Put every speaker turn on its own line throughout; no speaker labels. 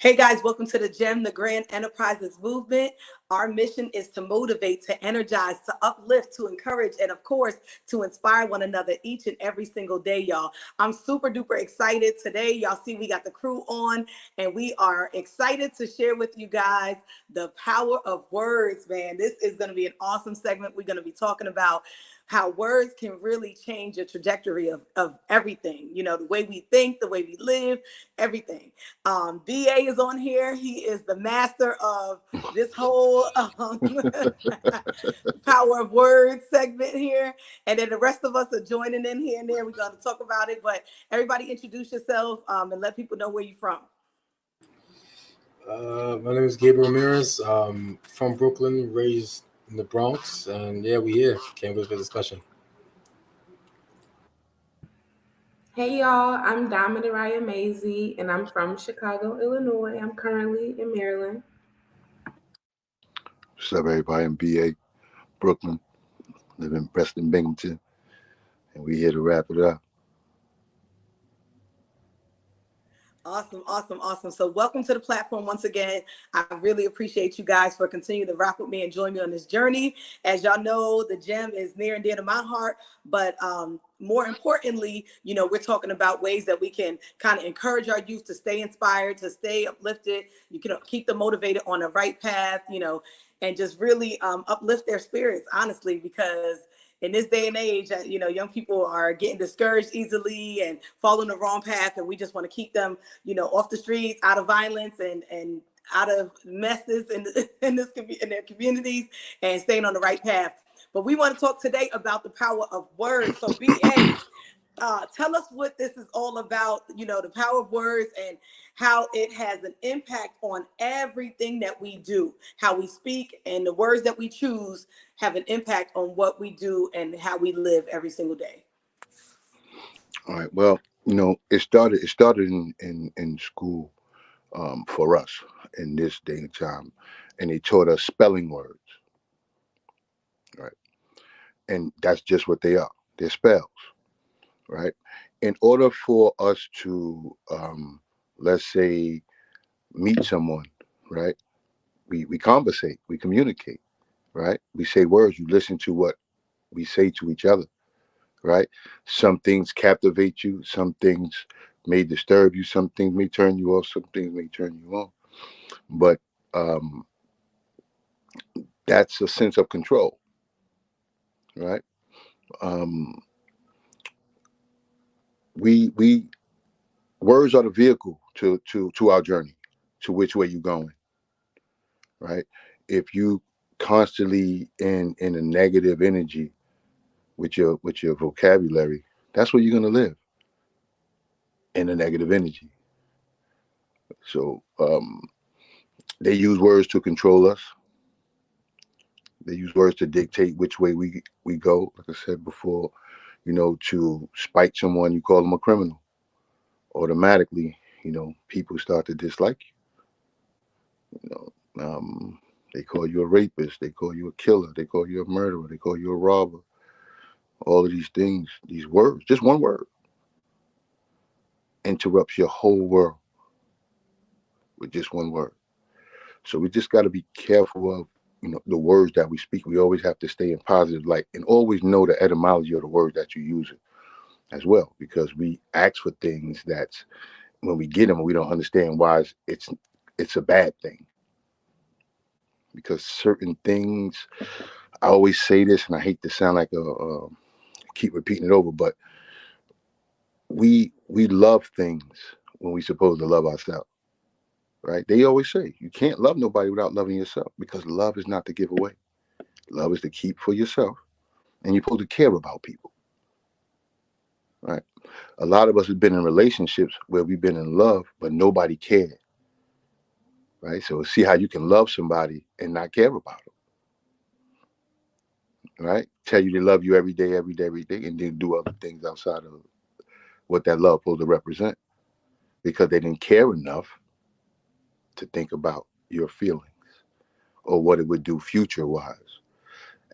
Hey guys, welcome to the G.E.M, the Grand Enterprises Movement. Our mission is to motivate, to energize, to uplift, to encourage, and of course, to inspire one another each and every single day, y'all. I'm super duper excited today. Y'all see we got the crew on, and we are excited to share with you guys the power of words, man. This is going to be an awesome segment. We're going to be talking about how words can really change the trajectory of everything. You know, the way we think, the way we live, everything. BA is on here. He is the master of this whole Power of Words segment here. And then the rest of us are joining in here and there. We're going to talk about it. But everybody introduce yourself and let people know where you're from.
My name is Gabriel Ramirez. From Brooklyn, raised in the Bronx. And yeah, we here. Can't wait for the discussion.
Hey y'all, I'm Damaraya Maisie, and I'm from Chicago, Illinois. I'm currently in Maryland.
What's up, everybody? I'm BA, Brooklyn, live in Preston, Binghamton, and we here to wrap it up.
Awesome, awesome, awesome. So welcome to the platform once again. I really appreciate you guys for continuing to rock with me and join me on this journey. As y'all know, the G.E.M is near and dear to my heart, but more importantly, you know, we're talking about ways that we can kind of encourage our youth to stay inspired, to stay uplifted. You can keep them motivated on the right path, you know, and just really uplift their spirits, honestly, because in this day and age, you know, young people are getting discouraged easily and following the wrong path. And we just want to keep them, you know, off the streets, out of violence and out of messes in their communities and staying on the right path. But we want to talk today about the power of words. So BA, tell us what this is all about, you know, the power of words and how it has an impact on everything that we do, how we speak, and the words that we choose have an impact on what we do and how we live every single day.
All right. Well, you know, it started in school for us in this day and time, and they taught us spelling words, right? And that's just what they are. They're spells, right? In order for us to, let's say, meet someone, right? We conversate, we communicate, right? We say words. You listen to what we say to each other, right? Some things captivate you, some things may disturb you, some things may turn you off, some things may turn you on. But that's a sense of control, right? Um, we words are the vehicle to our journey, to which way you're going, right? If you constantly in a negative energy with your vocabulary, that's where you're gonna live, in a negative energy. So they use words to control us. They use words to dictate which way we go. Like I said before, you know, to spite someone, you call them a criminal. Automatically, you know, people start to dislike you. You know, they call you a rapist. They call you a killer. They call you a murderer. They call you a robber. All of these things, these words, just one word, interrupts your whole world with just one word. So we just got to be careful of, you know, the words that we speak. We always have to stay in positive light and always know the etymology of the words that you use it as well, because we ask for things that when we get them, we don't understand why it's a bad thing. Because certain things, I always say this, and I hate to sound like keep repeating it over, but we love things when we're supposed to love ourselves. Right? They always say you can't love nobody without loving yourself, because love is not to give away. Love is to keep for yourself, and you're supposed to care about people. Right? A lot of us have been in relationships where we've been in love, but nobody cared. Right? So see how you can love somebody and not care about them. Right? Tell you they love you every day, every day, every day, and then do other things outside of what that love supposed to represent, because they didn't care enough to think about your feelings or what it would do future wise.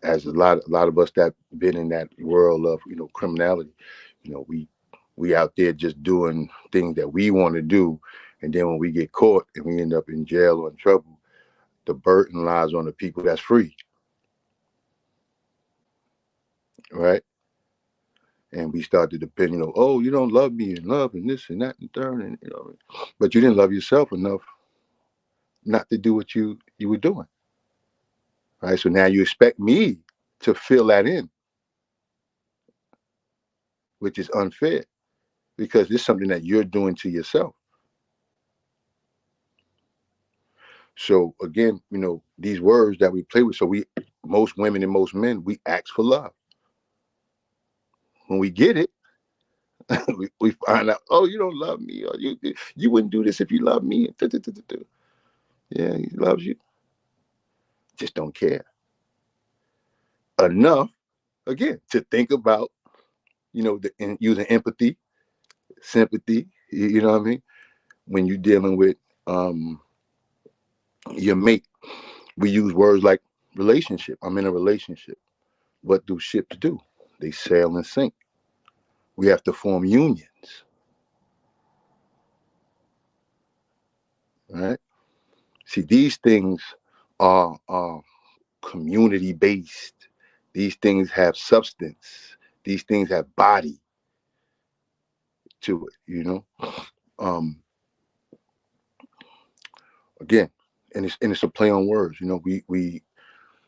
As a lot of us that been in that world of, you know, criminality, you know, we out there just doing things that we want to do, And then when we get caught and we end up in jail or in trouble, the burden lies on the people that's free, right? And we start to depend, oh, you don't love me and love and this and that and third, and but you didn't love yourself enough not to do what you were doing, right? So now you expect me to fill that in, which is unfair because it's something that you're doing to yourself. So again, these words that we play with. So most women and most men, we ask for love. When we get it, we find out, oh, you don't love me, or you wouldn't do this if you loved me. Yeah, he loves you, just don't care enough. Again, to think about, using empathy, sympathy. You know what I mean? When you're dealing with your mate, we use words like relationship. I'm in a relationship. What do ships do? They sail and sink. We have to form unions, right? See, these things are community based. These things have substance. These things have body to it. Again, and it's a play on words. We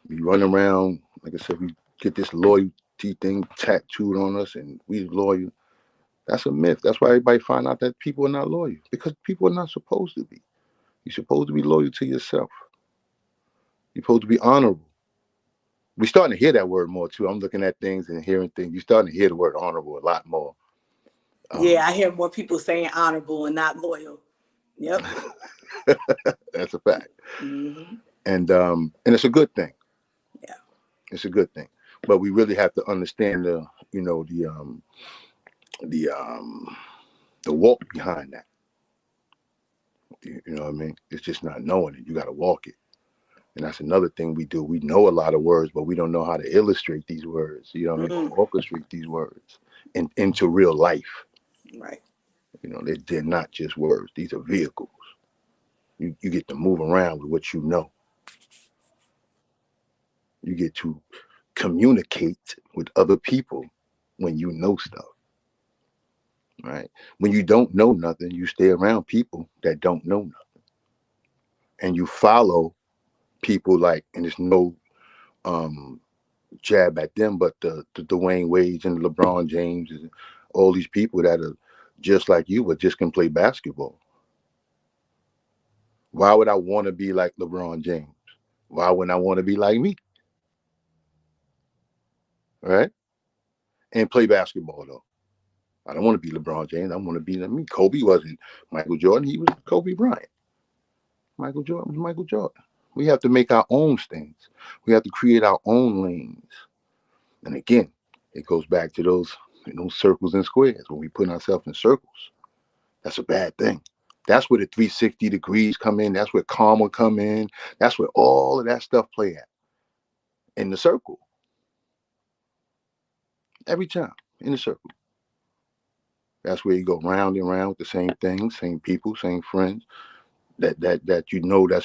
run around, like I said, we get this loyalty thing tattooed on us, and we loyal. That's a myth. That's why everybody find out that people are not loyal, because people are not supposed to be. You're supposed to be loyal to yourself. You're supposed to be honorable. We're starting to hear that word more too. I'm looking at things and hearing things. You're starting to hear the word honorable a lot more.
Yeah, I hear more people saying honorable and not loyal. Yep.
That's a fact.
Mm-hmm.
And it's a good thing.
Yeah.
It's a good thing. But we really have to understand the walk behind that. You know what I mean? It's just not knowing it. You got to walk it. And that's another thing we do. We know a lot of words, but we don't know how to illustrate these words. You know what I mean? Orchestrate these words into real life.
Right.
They're not just words. These are vehicles. You get to move around with what you know. You get to communicate with other people when you know stuff. Right? When you don't know nothing, you stay around people that don't know nothing. And you follow people and there's no jab at them, but the Dwayne Wades and the LeBron James and all these people that are just like you, but just can play basketball. Why would I want to be like LeBron James? Why wouldn't I want to be like me? Right? And play basketball though. I don't want to be LeBron James. I want to be like me. Kobe wasn't Michael Jordan. He was Kobe Bryant. Michael Jordan was Michael Jordan. We have to make our own things. We have to create our own lanes. And again, it goes back to those circles and squares. When we put ourselves in circles, that's a bad thing. That's where the 360 degrees come in. That's where karma come in. That's where all of that stuff play at. In the circle. Every time in the circle. That's where you go round and round with the same things, same people, same friends. That that's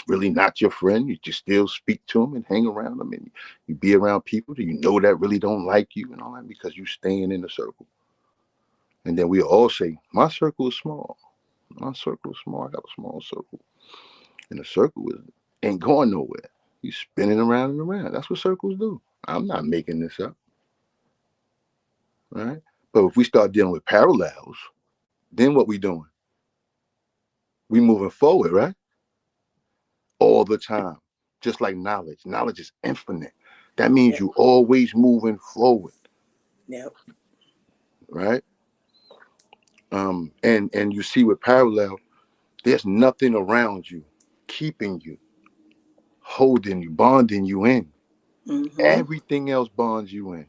really not your friend. You just still speak to them and hang around them, and you be around people that that really don't like you and all that because you staying in the circle. And then we all say, my circle is small. My circle is small. I got a small circle. And the circle ain't going nowhere. You spinning around and around. That's what circles do. I'm not making this up. Right? But if we start dealing with parallels, then what we doing? We moving forward, right? All the time. Just like knowledge. Knowledge is infinite. That means you always moving forward.
Yep.
Right? And you see with parallel, there's nothing around you keeping you, holding you, bonding you in.
Mm-hmm.
Everything else bonds you in.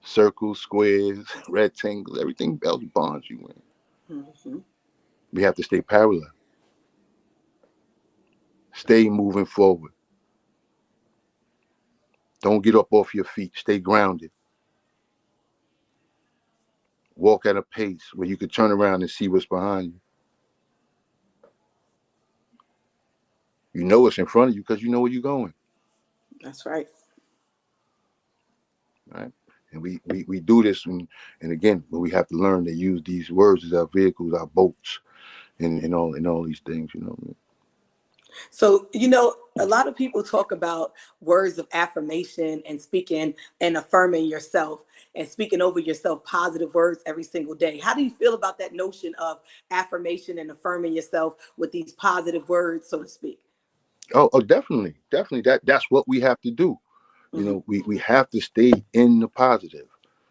Circles, squares, rectangles, everything else bonds you in.
Mm-hmm.
We have to stay parallel. Stay moving forward. Don't get up off your feet. Stay grounded. Walk at a pace where you can turn around and see what's behind you. You know it's in front of you because you know where you're going,
That's right.
right? And we do this, and again, but we have to learn to use these words as our vehicles, our boats, and all these things. You know what I mean?
So, a lot of people talk about words of affirmation and speaking and affirming yourself and speaking over yourself positive words every single day. How do you feel about that notion of affirmation and affirming yourself with these positive words, so to speak?
Oh, definitely, definitely. That's what we have to do.
Hmm.
We have to stay in the positive.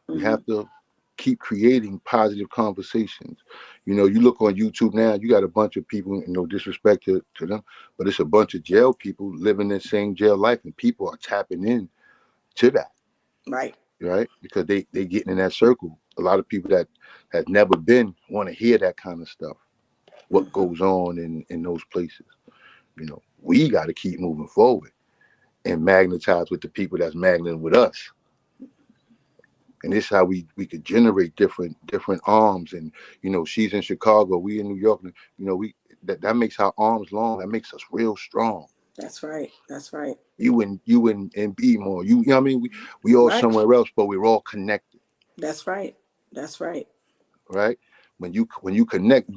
We
Hmm.
have to keep creating positive conversations. You look on YouTube now, you got a bunch of people, no disrespect to them, but it's a bunch of jail people living the same jail life, and people are tapping in to that,
Right.
right? Because they getting in that circle. A lot of people that has never been want to hear that kind of stuff. What
Hmm.
goes on in those places? We got to keep moving forward and magnetize with the people that's magneting with us. And this is how we could generate different arms. And she's in Chicago, we in New York. We that makes our arms long. That makes us real strong.
That's right. That's right.
You and B more. You know what I mean? We all
Right.
somewhere else, but we're all connected,
That's right. That's right.
right? When you connect,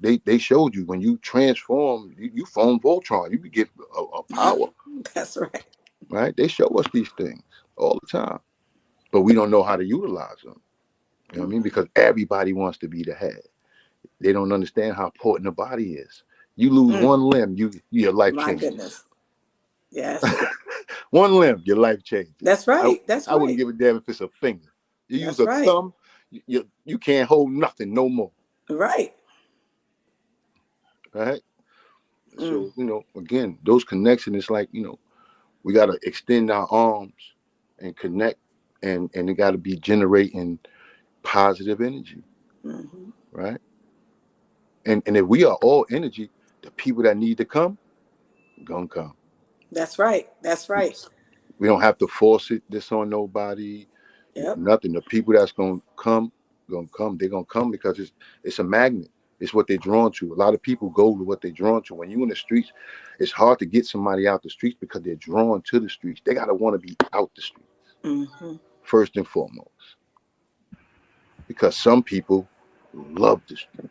they showed you when you transform, you form Voltron. You get a power,
That's right.
right? They show us these things all the time, but we don't know how to utilize them. You know what I mean?
Hmm.
Because everybody wants to be the head. They don't understand how important the body is. You lose
Mm.
one limb, your life
My
changes.
goodness. Yes.
One limb, your life changes.
That's
I
right. That's
I wouldn't
right.
give a damn if it's a finger. You use
That's
a
right.
thumb, you can't hold nothing no more.
Right.
Right?
Mm.
So, again, those connections, it's like, we gotta extend our arms and connect, and it gotta be generating positive energy,
Hmm.
right? And if we are all energy, the people that need to come, gonna come.
That's right. That's right.
We don't have to force this on nobody.
Yep.
Nothing. The people that's gonna come. They're gonna come because it's a magnet. It's what they're drawn to. A lot of people go to what they're drawn to. When you're in the streets, it's hard to get somebody out the streets because they're drawn to the streets. They gotta want to be out the streets
Hmm.
first and foremost. Because some people love the streets.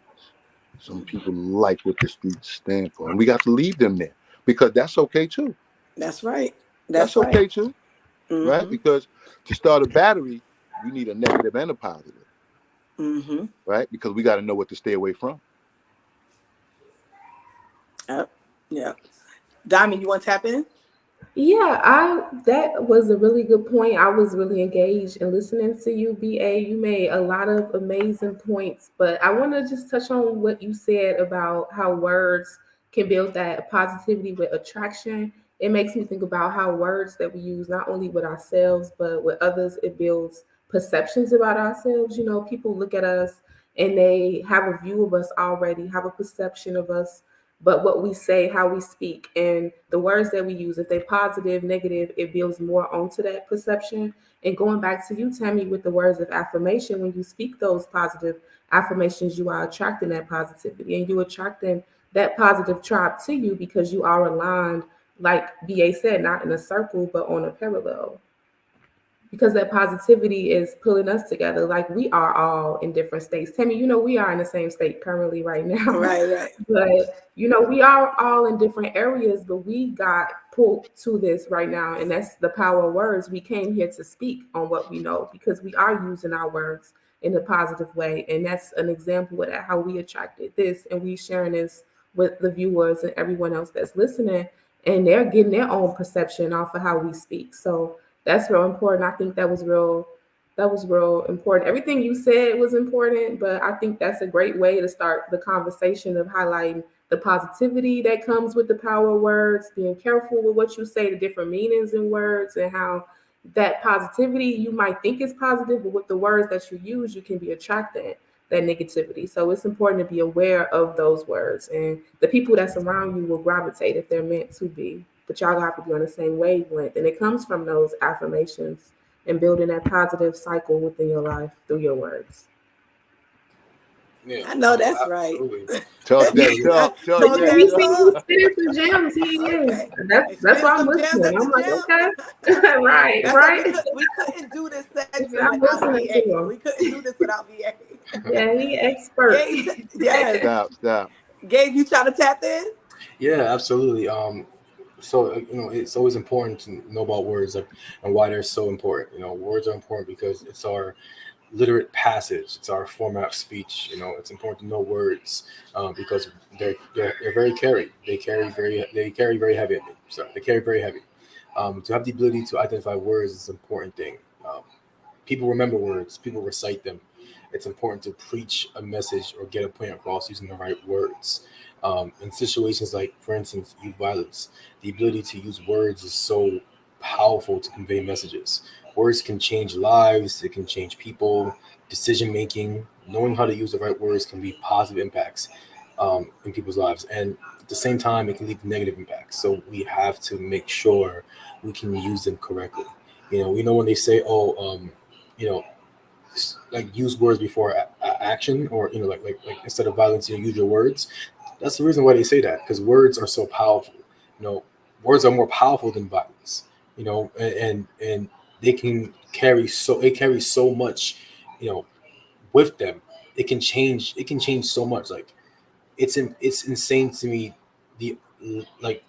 Some people like what the streets stand for, and we got to leave them there because that's okay too.
That's right.
That's
That's right.
okay too, right?
Hmm.
Because to start a battery, you need a negative and a positive,
Hmm.
right? Because we got to know what to stay away from.
Yep. Yep. Diamond, you want to tap in?
Yeah, I that was a really good point. I was really engaged in listening to you, BA. You made a lot of amazing points, but I want to just touch on what you said about how words can build that positivity with attraction. It makes me think about how words that we use not only with ourselves but with others, it builds perceptions about ourselves. People look at us and they have a view of us already, have a perception of us, but what we say, how we speak, and the words that we use, if they're positive, negative, it builds more onto that perception. And going back to you, Tammy, with the words of affirmation, when you speak those positive affirmations, you are attracting that positivity and you attracting that positive tribe to you because you are aligned, like BA said, not in a circle, but on a parallel, because that positivity is pulling us together. Like we are all in different states. Tammy, we are in the same state currently right now,
Right. Right.
but we are all in different areas, but we got pulled to this right now. And that's the power of words. We came here to speak on what we know because we are using our words in a positive way. And that's an example of that, how we attracted this and we sharing this with the viewers and everyone else that's listening. And they're getting their own perception off of how we speak. So that's real important. I think that was real important. Everything you said was important, but I think that's a great way to start the conversation of highlighting the positivity that comes with the power of words, being careful with what you say, the different meanings in words, and how that positivity you might think is positive, but with the words that you use, you can be attracted that negativity. So it's important to be aware of those words, and the people that's around you will gravitate if they're meant to be. But y'all have to be on the same wavelength, and it comes from those affirmations and building that positive cycle within your life through your words.
Yeah,
I know that's right.
absolutely.
Talk that
Absolutely.
talk. Talk
Talk
that
that
We
talk.
see
talk.
you spitting some gems. He is.
Okay. They
That's
spit
why I'm
some gems
listening.
at
I'm
the
like,
gym.
okay, right,
That's why
right.
we couldn't do this segment
I'm
without
listening to
VA.
him.
We couldn't do this without VA.
Yeah, he expert.
Gabe, yes.
Stop.
Gabe, you trying to tap in?
Yeah, absolutely. So it's always important to know about words, like, and why they're so important. Words are important because it's our literate passage. It's our format of speech. It's important to know words because they're very carry. They carry very heavy. Sorry, they carry very heavy. To have the ability to identify words is an important thing. People remember words. People recite them. It's important to preach a message or get a point across using the right words. In situations like, for instance, youth violence, the ability to use words is so powerful to convey messages. Words can change lives. It can change people, decision making. Knowing how to use the right words can be positive impacts in people's lives, and at the same time, it can leave negative impacts. So we have to make sure we can use them correctly. We know when they say, "Oh, you know, like use words before action," or like instead of violence, use your words. That's the reason why they say that, because words are so powerful. You know, words are more powerful than violence. And they can carry so much. You know, with them, it can change so much. Like it's insane to me, the like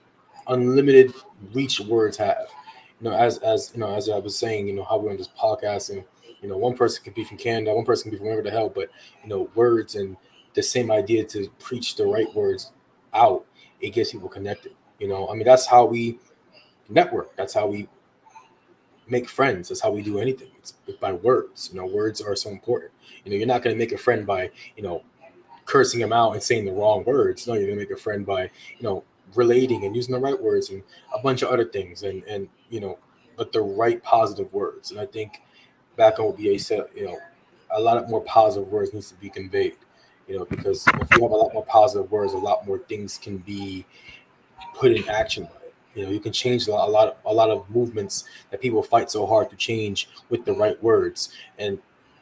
unlimited reach words have. As I was saying, how we're on this podcast, and one person could be from Canada, one person could be from wherever the hell, but words and the same idea to preach the right words out, it gets people connected. I mean, that's how we network. That's how we make friends. That's how we do anything. It's by words. Words are so important. You're not going to make a friend by cursing him out and saying the wrong words. No, you're gonna make a friend by relating and using the right words and a bunch of other things, and but the right positive words. And I think back on what BA said, a lot of more positive words needs to be conveyed. Because if you have a lot more positive words, a lot more things can be put in action by it. You can change a lot of movements that people fight so hard to change with the right words, and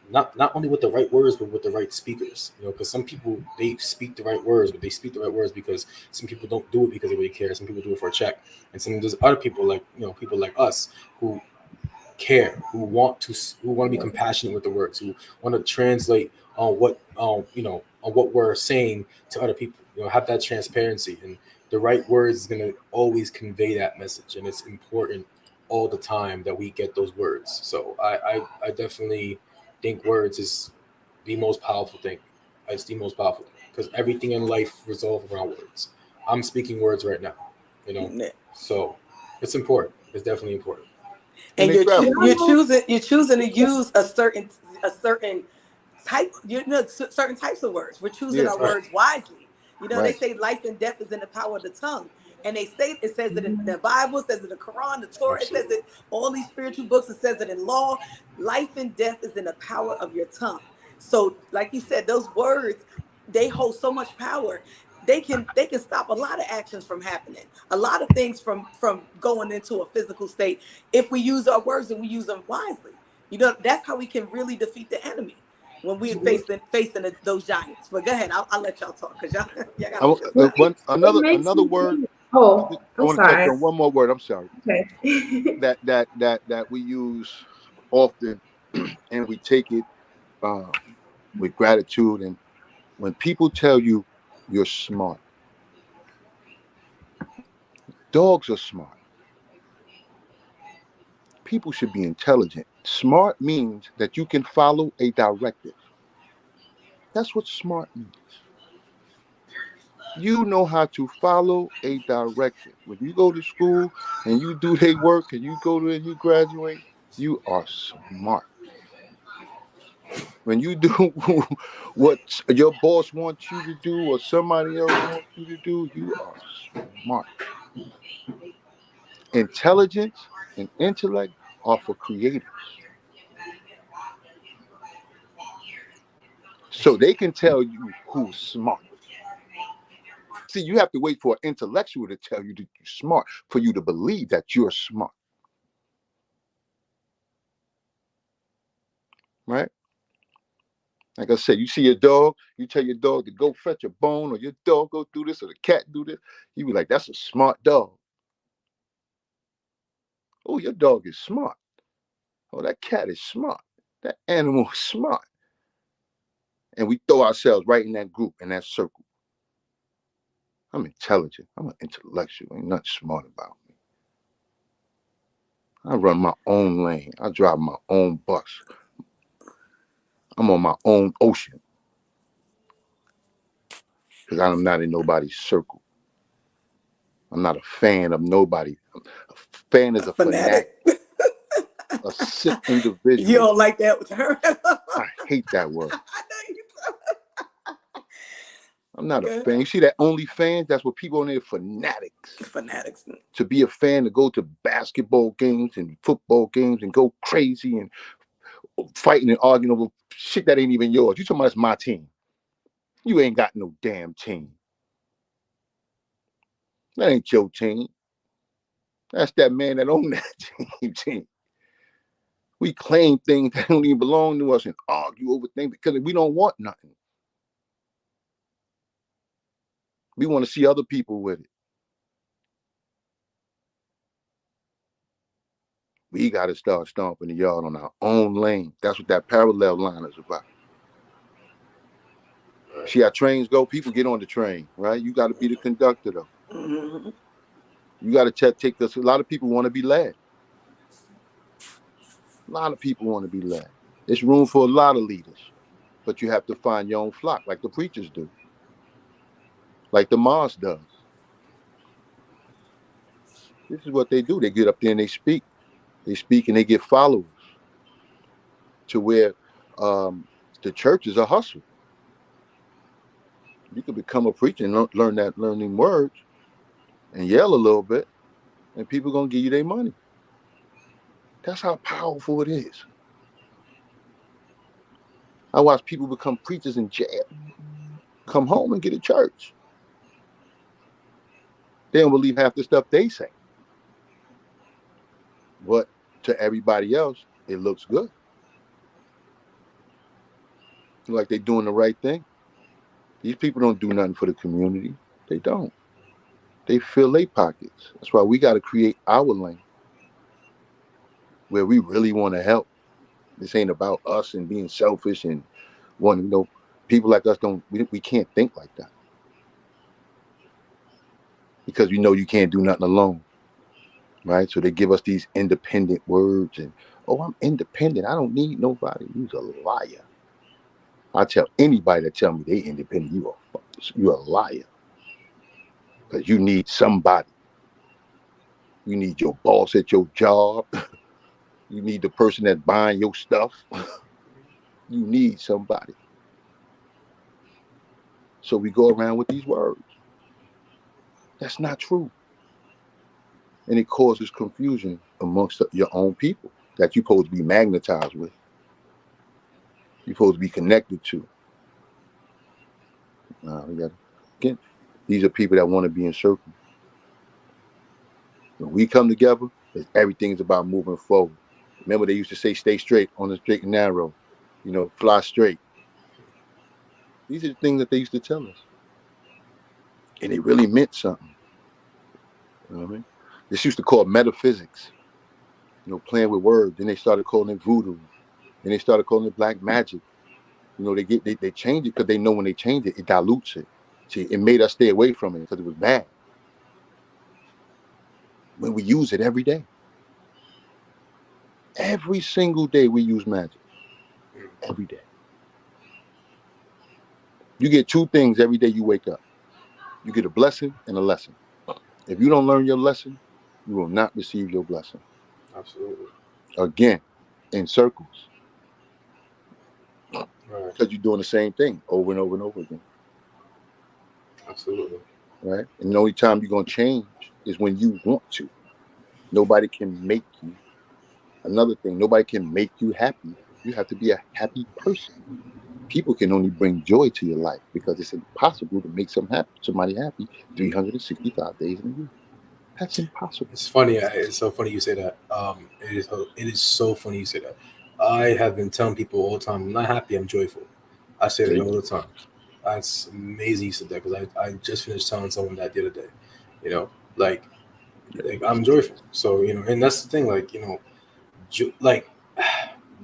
not only with the right words, but with the right speakers. Because some people, they speak the right words, but they speak the right words because some people don't do it because they really care. Some people do it for a check, and there's other people, like people like us, who care, who want to be compassionate with the words, who want to translate on what we're saying to other people. Have that transparency, and the right words is going to always convey that message, and it's important all the time that we get those words. So I definitely think words is the most powerful thing. It's the most powerful thing because everything in life revolves around words. I'm speaking words right now, so it's important. It's definitely important.
And
And
they travel.
you're choosing to use a certain type, certain types of words. We're choosing
Yeah,
our
Right.
words wisely. They
right.
say life and death is in the power of the tongue. And it says it in the Bible, it says it in the Quran, the Torah, it says
Absolutely.
it all these spiritual books, it says it in law. Life and death is in the power of your tongue. So, like you said, those words, they hold so much power. They can stop a lot of actions from happening, a lot of things from going into a physical state if we use our words and we use them wisely. That's how we can really defeat the enemy when we're facing those giants. But go ahead, I'll let y'all talk because y'all got some good stuff.
One
It
another
makes
another
me
word.
think. Oh,
I
I'm
want to touch
sorry.
on one more word. I'm sorry.
Okay.
That we use often, and we take it uh, with gratitude. And when people tell you you're smart, dogs are smart. People should be intelligent. Smart means that you can follow a directive. That's what smart means. You know how to follow a directive. When you go to school and you do their work and you go to and you graduate, you are smart. When you do what your boss wants you to do or somebody else wants you to do, you are smart. Intelligence and intellect are for creators. So they can tell you who's smart. See, you have to wait for an intellectual to tell you that you're smart for you to believe that you're smart, right? Like I said, you see your dog, you tell your dog to go fetch a bone, or your dog go do this, or the cat do this. You be like, that's a smart dog. Oh, your dog is smart. Oh, that cat is smart. That animal is smart. And we throw ourselves right in that group, in that circle. I'm intelligent. I'm an intellectual. Ain't nothing smart about me. I run my own lane. I drive my own bus. I'm on my own ocean. Because I'm not in nobody's circle. I'm not a fan of nobody. A fan is a fanatic, a sick
You
individual.
don't like that with her?
I hate that word.
I know you do.
I'm not a fan. You see that OnlyFans? That's what people on there, fanatics.
Fanatics.
To be a fan, to go to basketball games and football games and go crazy and fighting and arguing over shit that ain't even yours. You talking about it's my team. You ain't got no damn team. That ain't your team. That's that man that owned that team. We claim things that don't even belong to us and argue over things because we don't want nothing. We want to see other people with it. We got to start stomping the yard on our own lane. That's what that parallel line is about. Right. See how trains go? People get on the train, right? You got to be the conductor, though. Mm-hmm. You got to take this. A lot of people want to be led. A lot of people want to be led. There's room for a lot of leaders, but you have to find your own flock, like the preachers do, like the mosque does. This is what they do. They get up there and they speak. They speak and they get followers to where the church is a hustle. You can become a preacher and learning words and yell a little bit, and people gonna give you their money. That's how powerful it is. I watch people become preachers in jail, come home and get a church. They don't believe half the stuff they say. But to everybody else, it looks good. Like they're doing the right thing. These people don't do nothing for the community. They don't. They fill their pockets. That's why we got to create our lane where we really want to help. This ain't about us and being selfish and wanting, people like us we can't think like that. Because you can't do nothing alone. Right? So they give us these independent words and, I'm independent. I don't need nobody. You're a liar. I tell anybody that tell me they independent, you're a liar. Because you need somebody. You need your boss at your job. You need the person that's buying your stuff. You need somebody. So we go around with these words. That's not true. And it causes confusion amongst your own people that you're supposed to be magnetized with. You're supposed to be connected to. Again, these are people that want to be in circle. When we come together, everything's about moving forward. Remember, they used to say, stay straight on the straight and narrow, fly straight. These are the things that they used to tell us. And it really meant something. You know what I mean? This used to call metaphysics, playing with words. Then they started calling it voodoo. Then they started calling it black magic. They change it because they know when they change it, it dilutes it. See, it made us stay away from it because it was bad. When we use it every day. Every single day we use magic. Every day. You get two things every day you wake up. You get a blessing and a lesson. If you don't learn your lesson, you will not receive your blessing.
Absolutely.
Again, in circles. Right. Because you're doing the same thing over and over and over again.
Absolutely.
Right? And the only time you're going to change is when you want to. Nobody can make you. Another thing, nobody can make you happy. You have to be a happy person. People can only bring joy to your life because it's impossible to make somebody happy 365 days in a year. That's impossible.
It's funny. It's so funny you say that. It is so funny you say that. I have been telling people all the time, I'm not happy, I'm joyful. I say that
See?
all the time. That's amazing you said that because I just finished telling someone that the other day. You know, like I'm joyful. So and that's the thing. Like like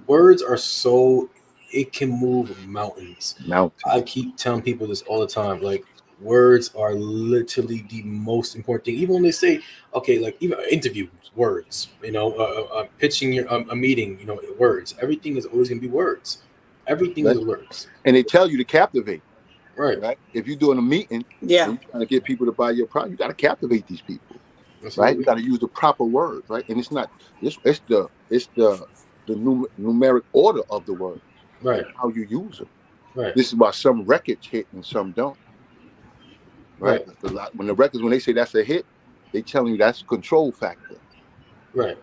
words are so it can move mountains.
Mountain.
I keep telling people this all the time. Like words are literally the most important thing. Even when they say, okay, like even interviews, words. Pitching a meeting. Words. Everything is always gonna be words. Everything
Right?
is words.
And they tell you to captivate,
Right.
right? If you're doing a meeting
Yeah.
and you're trying to get people to buy your product, you got to captivate these people, right? You
Absolutely.
got to use the proper words, right? And it's not it's the numeric order of the words
Right.
and how you use them.
Right.
This is why some records hit and some don't, right?
Right.
When they say that's a hit, they telling you that's control factor.
Right.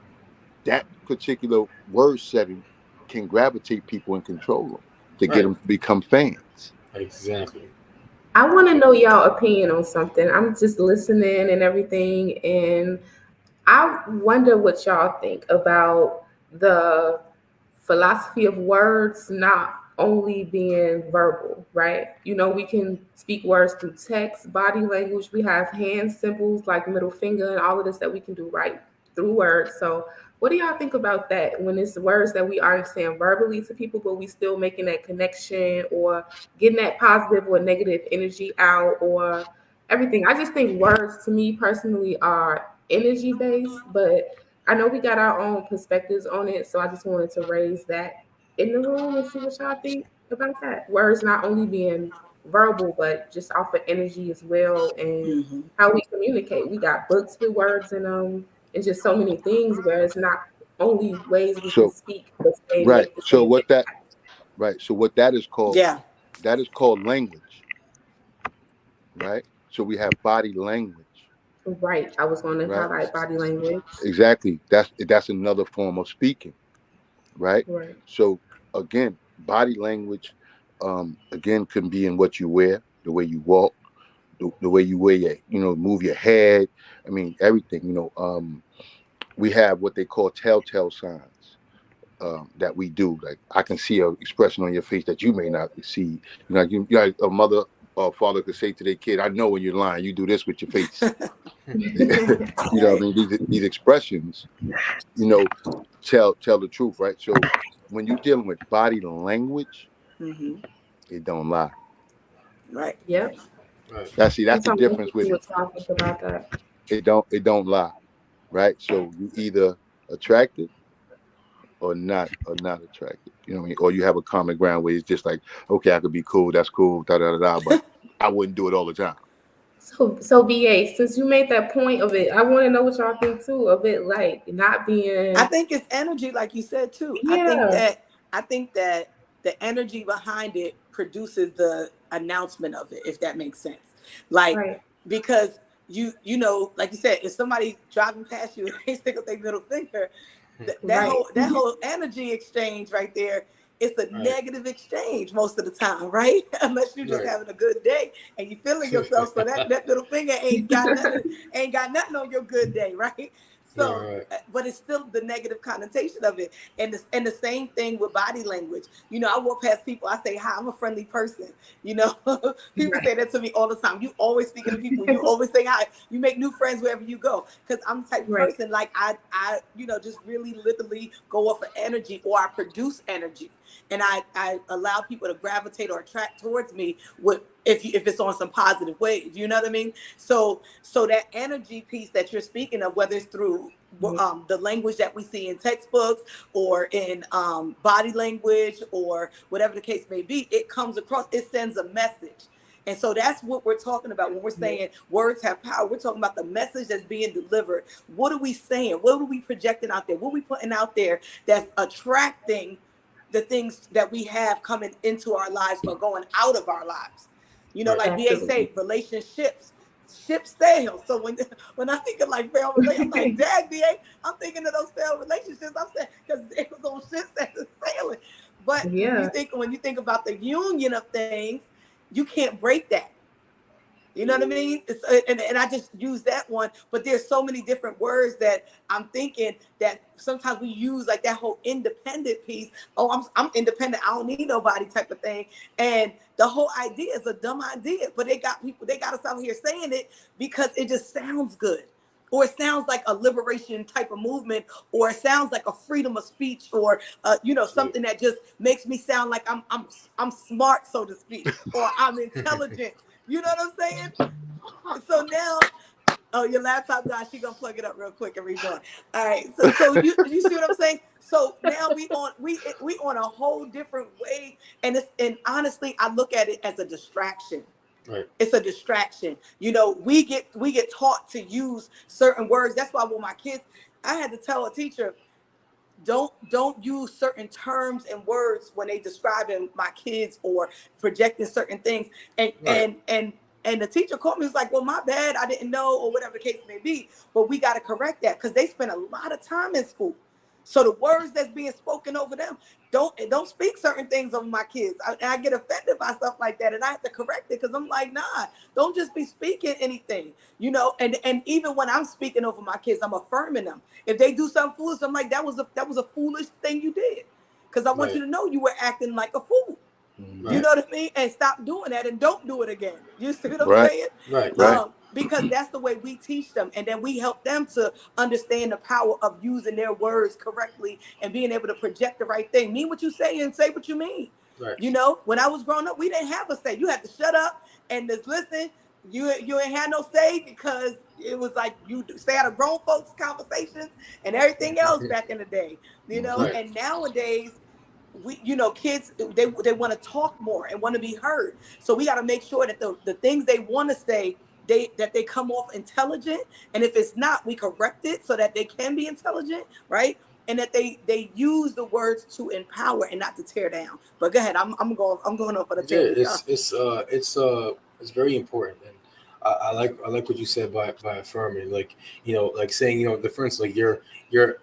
That particular word setting can gravitate people and control them to get
Right.
them to become fans.
Exactly.
I want to know y'all opinion on something. I'm just listening and everything, and I wonder what y'all think about the philosophy of words not only being verbal, right? We can speak words through text, body language. We have hand symbols like middle finger and all of this that we can do right through words. So, what do y'all think about that when it's words that we aren't saying verbally to people, but we still making that connection or getting that positive or negative energy out or everything? I just think words to me personally are energy based, but I know we got our own perspectives on it, so I just wanted to raise that in the room and see what y'all think about that. Words not only being verbal, but just off of energy as well, and
Hmm.
how we communicate. We got books with words in them, and just so many things where it's not only ways we can
So
speak, but they
right.
make the
So
same
what that
impact.
right. So what
Yeah.
that is called language, right? So we have body language,
Right. I was going to
right?
highlight body language.
Exactly. That's another form of speaking, right?
Right.
So again, body language, again, can be in what you wear, the way you walk, the way you wear your, move your head. I mean, everything. We have what they call telltale signs that we do. Like I can see an expression on your face that you may not see. A mother or father could say to their kid, "I know when you're lying. You do this with your face." What
Right.
I mean? These expressions, you know, tell the truth, right? So when you're dealing with body language,
Hmm.
it don't lie.
Right.
Yep.
Right.
That's the
Sometimes we
difference
can see
with it.
what y'all think about that.
It don't lie, right? So you either attracted or not attracted. You know what I mean? Or you have a common ground where it's just like, okay, I could be cool, that's cool, da da da da, but I wouldn't do it all the time.
So BA, since you made that point of it, I want to know what y'all think too of it, like not
I
being,
think it's energy, like you said too. I think
yeah,
that I think that the energy behind it produces the announcement of it, if that makes sense. Like
right,
because like you said, if somebody driving past you and they stick up their middle finger, that
right,
whole energy exchange right there, it's a
Right.
negative exchange most of the time, right? Unless you're just
Right.
having a good day and you feeling yourself. So that little finger ain't got nothing on your good day, right?
Right.
So,
Right.
but it's still the negative connotation of it, and the same thing with body language. I walk past people, I say hi, I'm a friendly person. People say that to me all the time. You always speaking to people, you always say hi, you make new friends wherever you go. Because I'm the type of
right,
person, like I just really literally go off of energy, or I produce energy, and I allow people to gravitate or attract towards me with if it's on some positive wave. You know what I mean? So that energy piece that you're speaking of, whether it's through the language that we see in textbooks or in body language or whatever the case may be, it comes across, it sends a message. And so that's what we're talking about when we're saying words have power. We're talking about the message that's being delivered. What are we saying? What are we projecting out there? What are we putting out there that's attracting the things that we have coming into our lives or going out of our lives?
Right.
Like BA
absolutely.
say, relationships, ships sail. So when I think of like failed relationships, I'm like, dang, BA, I'm thinking of those failed relationships. I'm saying because it was on ships that was sailing. But
Yeah,
when you think about the union of things, you can't break that. You know what I mean? And I just use that one, but there's so many different words that I'm thinking that sometimes we use, like that whole independent piece. Oh, I'm independent. I don't need nobody type of thing. And the whole idea is a dumb idea, but they got us out here saying it because it just sounds good. Or it sounds like a liberation type of movement, or it sounds like a freedom of speech, or something that just makes me sound like I'm smart, so to speak, or I'm intelligent. You know what I'm saying? So now, oh, your laptop guy, she gonna plug it up real quick and rejoin. All right, so you see what I'm saying? So now we on a whole different way, and honestly, I look at it as a distraction.
Right.
It's a distraction. We get taught to use certain words. That's why when my kids, I had to tell a teacher, don't use certain terms and words when they describing my kids or projecting certain things. And
Right.
and the teacher called me, was like, well, my bad, I didn't know, or whatever the case may be. But we got to correct that, because they spend a lot of time in school. So the words that's being spoken over them, don't speak certain things over my kids. I get offended by stuff like that, and I have to correct it, because I'm like, nah, don't just be speaking anything, And even when I'm speaking over my kids, I'm affirming them. If they do something foolish, I'm like, that was a foolish thing you did, because I want you to know you were acting like a fool. You know what I mean? And stop doing that, and don't do it again. You see what I'm
Right.
saying?
Right.
Because that's the way we teach them. And then we help them to understand the power of using their words correctly and being able to project the right thing. Mean what you say and say what you mean.
Right.
When I was growing up, we didn't have a say. You had to shut up and just listen. You ain't had no say, because it was like you stay out of grown folks' conversations and everything else back in the day.
Right.
And nowadays, kids, they want to talk more and want to be heard. So we got to make sure that the things they want to say, that they come off intelligent. And if it's not, we correct it so that they can be intelligent, right? And that they use the words to empower and not to tear down. But go ahead, I'm going off on a tangent.
It's very important. And I like what you said by affirming, like, like saying, the difference, like you're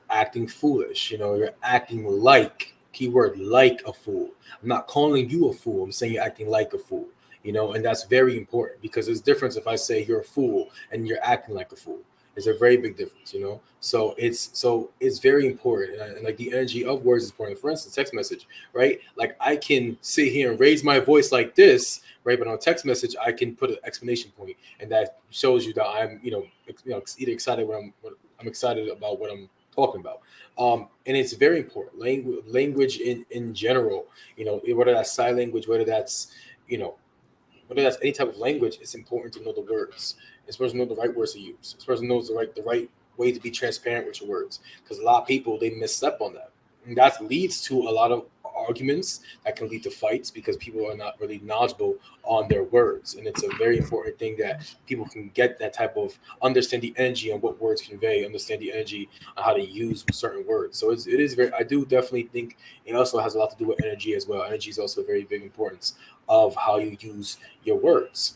acting foolish, you're acting like, keyword, like a fool. I'm not calling you a fool, I'm saying you're acting like a fool. And that's very important, because there's a difference if I say you're a fool and you're acting like a fool. It's a very big difference, So it's very important, and like the energy of words is important. For instance, text message, right? Like I can sit here and raise my voice like this, right? But on a text message, I can put an exclamation point, and that shows you that I'm, either excited I'm excited about what I'm talking about. And it's very important. Language in general, whether that's sign language, whether that's any type of language, it's important to know the words. It's supposed to know the right words to use. It's supposed to know the right way to be transparent with your words. Because a lot of people, they misstep on that. And that leads to a lot of arguments that can lead to fights, because people are not really knowledgeable on their words. And it's a very important thing that people can get that type of understand the energy on what words convey, understand the energy on how to use certain words. So it is very, I do definitely think it also has a lot to do with energy as well. Energy is also a very big importance of how you use your words.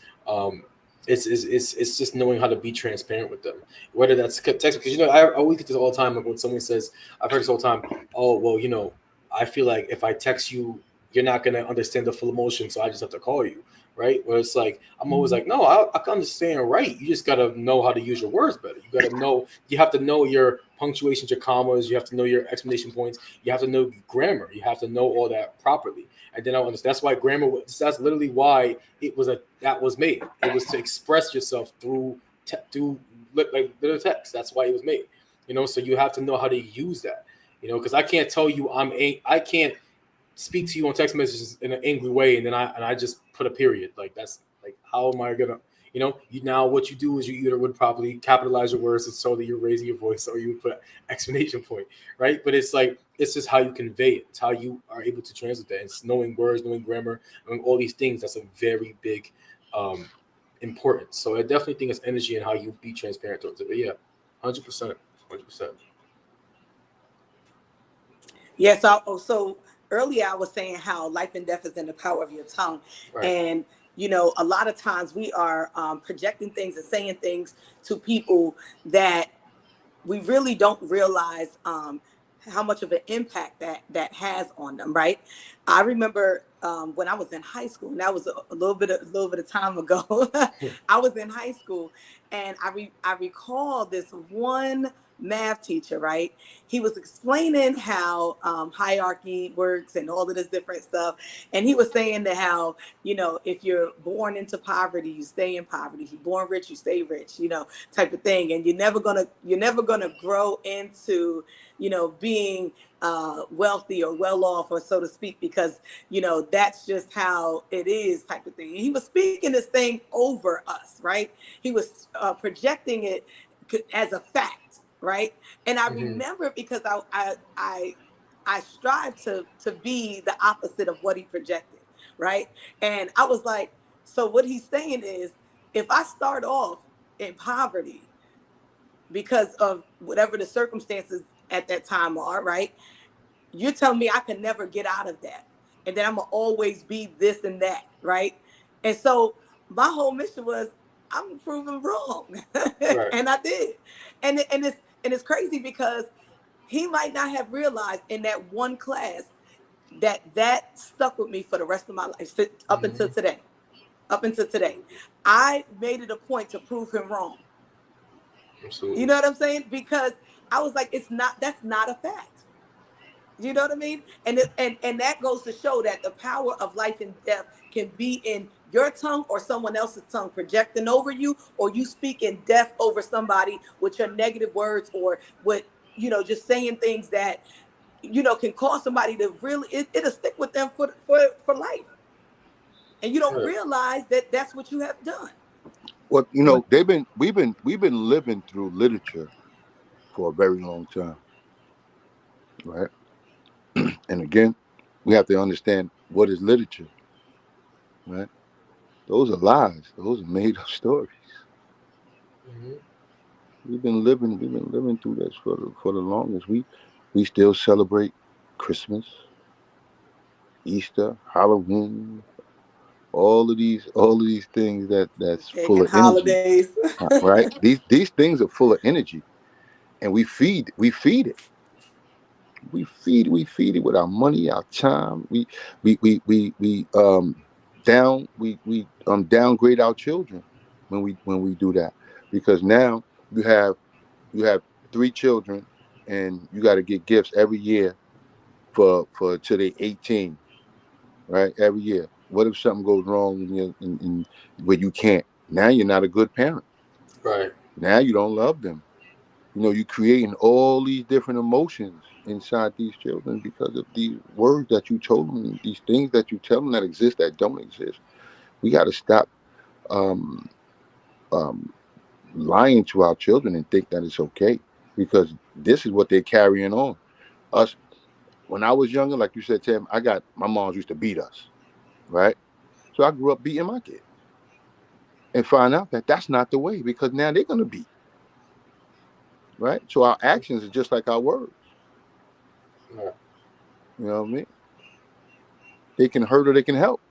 It's just knowing how to be transparent with them, whether that's text. Because I always get this all the time. Like when someone says, I've heard this all the time. Oh well, I feel like if I text you, you're not gonna understand the full emotion, so I just have to call you, right? Where it's like I'm always like, no, I can understand, right? You just gotta know how to use your words better. You gotta know. You have to know your punctuations, your commas. You have to know your exclamation points. You have to know grammar. You have to know all that properly. And then I understand that's why grammar. That's literally why that was made. It was to express yourself through like little text. That's why it was made. So you have to know how to use that. Because I can't tell you I can't speak to you on text messages in an angry way, and then I just put a period. Like that's like, how am I gonna? You now what you do is you either would probably capitalize your words and so that you're raising your voice, or you would put an exclamation point, right? But it's like it's just how you convey it. It's how you are able to translate that. It's knowing words, knowing grammar, knowing all these things. That's a very big importance. So I definitely think it's energy and how you be transparent towards it. But yeah, 100%.
Yes. So earlier I was saying how life and death is in the power of your tongue.
Right.
And, a lot of times we are projecting things and saying things to people that we really don't realize how much of an impact that has on them, right? I remember when I was in high school, and that was a little bit of time ago. I was in high school, and I recall this one math teacher, right? He was explaining how hierarchy works and all of this different stuff, and he was saying that how, you know, if you're born into poverty, you stay in poverty. If you're born rich, you stay rich, you know, type of thing, and you're never gonna grow into, you know, being wealthy or well off, or so to speak, because, you know, that's just how it is, type of thing. And he was speaking this thing over us, right? He was projecting it as a fact, right? And I
Mm-hmm.
remember, because I strive to be the opposite of what he projected, right? And I was like, so what he's saying is, if I start off in poverty because of whatever the circumstances at that time are, right? You're telling me I can never get out of that. And then I'm gonna always be this and that, right? And so my whole mission was, I'm proven wrong.
Right.
And I did. And it's crazy because he might not have realized in that one class that stuck with me for the rest of my life, up until
Mm-hmm.
today. Up until today. I made it a point to prove him wrong. You
Absolutely.
know what I'm saying? Because I was like, that's not a fact. You know what I mean? And that goes to show that the power of life and death can be in your tongue or someone else's tongue projecting over you, or you speaking death over somebody with your negative words, or with, you know, just saying things that, you know, can cause somebody to really, it'll stick with them for life. And you don't
Right.
realize that that's what you have done.
Well, you know, we've been living through literature for a very long time, right? And again, we have to understand what is literature, right? Those are lies. Those are made up stories.
Mm-hmm.
We've been living through this for the longest. We still celebrate Christmas, Easter, Halloween, all of these things that's full
Pagan
of energy,
holidays.
right? These things are full of energy, and we feed it. We feed it with our money, our time. We downgrade our children when we do that, because now you have you have 3 children, and you got to get gifts every year for till they 18, right? Every year. What if something goes wrong in where you can't? Now you're not a good parent.
Right.
Now you don't love them. You know, you're creating all these different emotions inside these children because of these words that you told them, these things that you tell them that exist that don't exist. We got to stop um, um, lying to our children and think that it's okay, because this is what they're carrying on. Us, when I was younger, like you said, Tim, I got my moms used to beat us, right? So I grew up beating my kids and find out that that's not the way, because now they're gonna beat, right? So our actions are just like our words.
Right.
You know what I mean? They can hurt or they can help.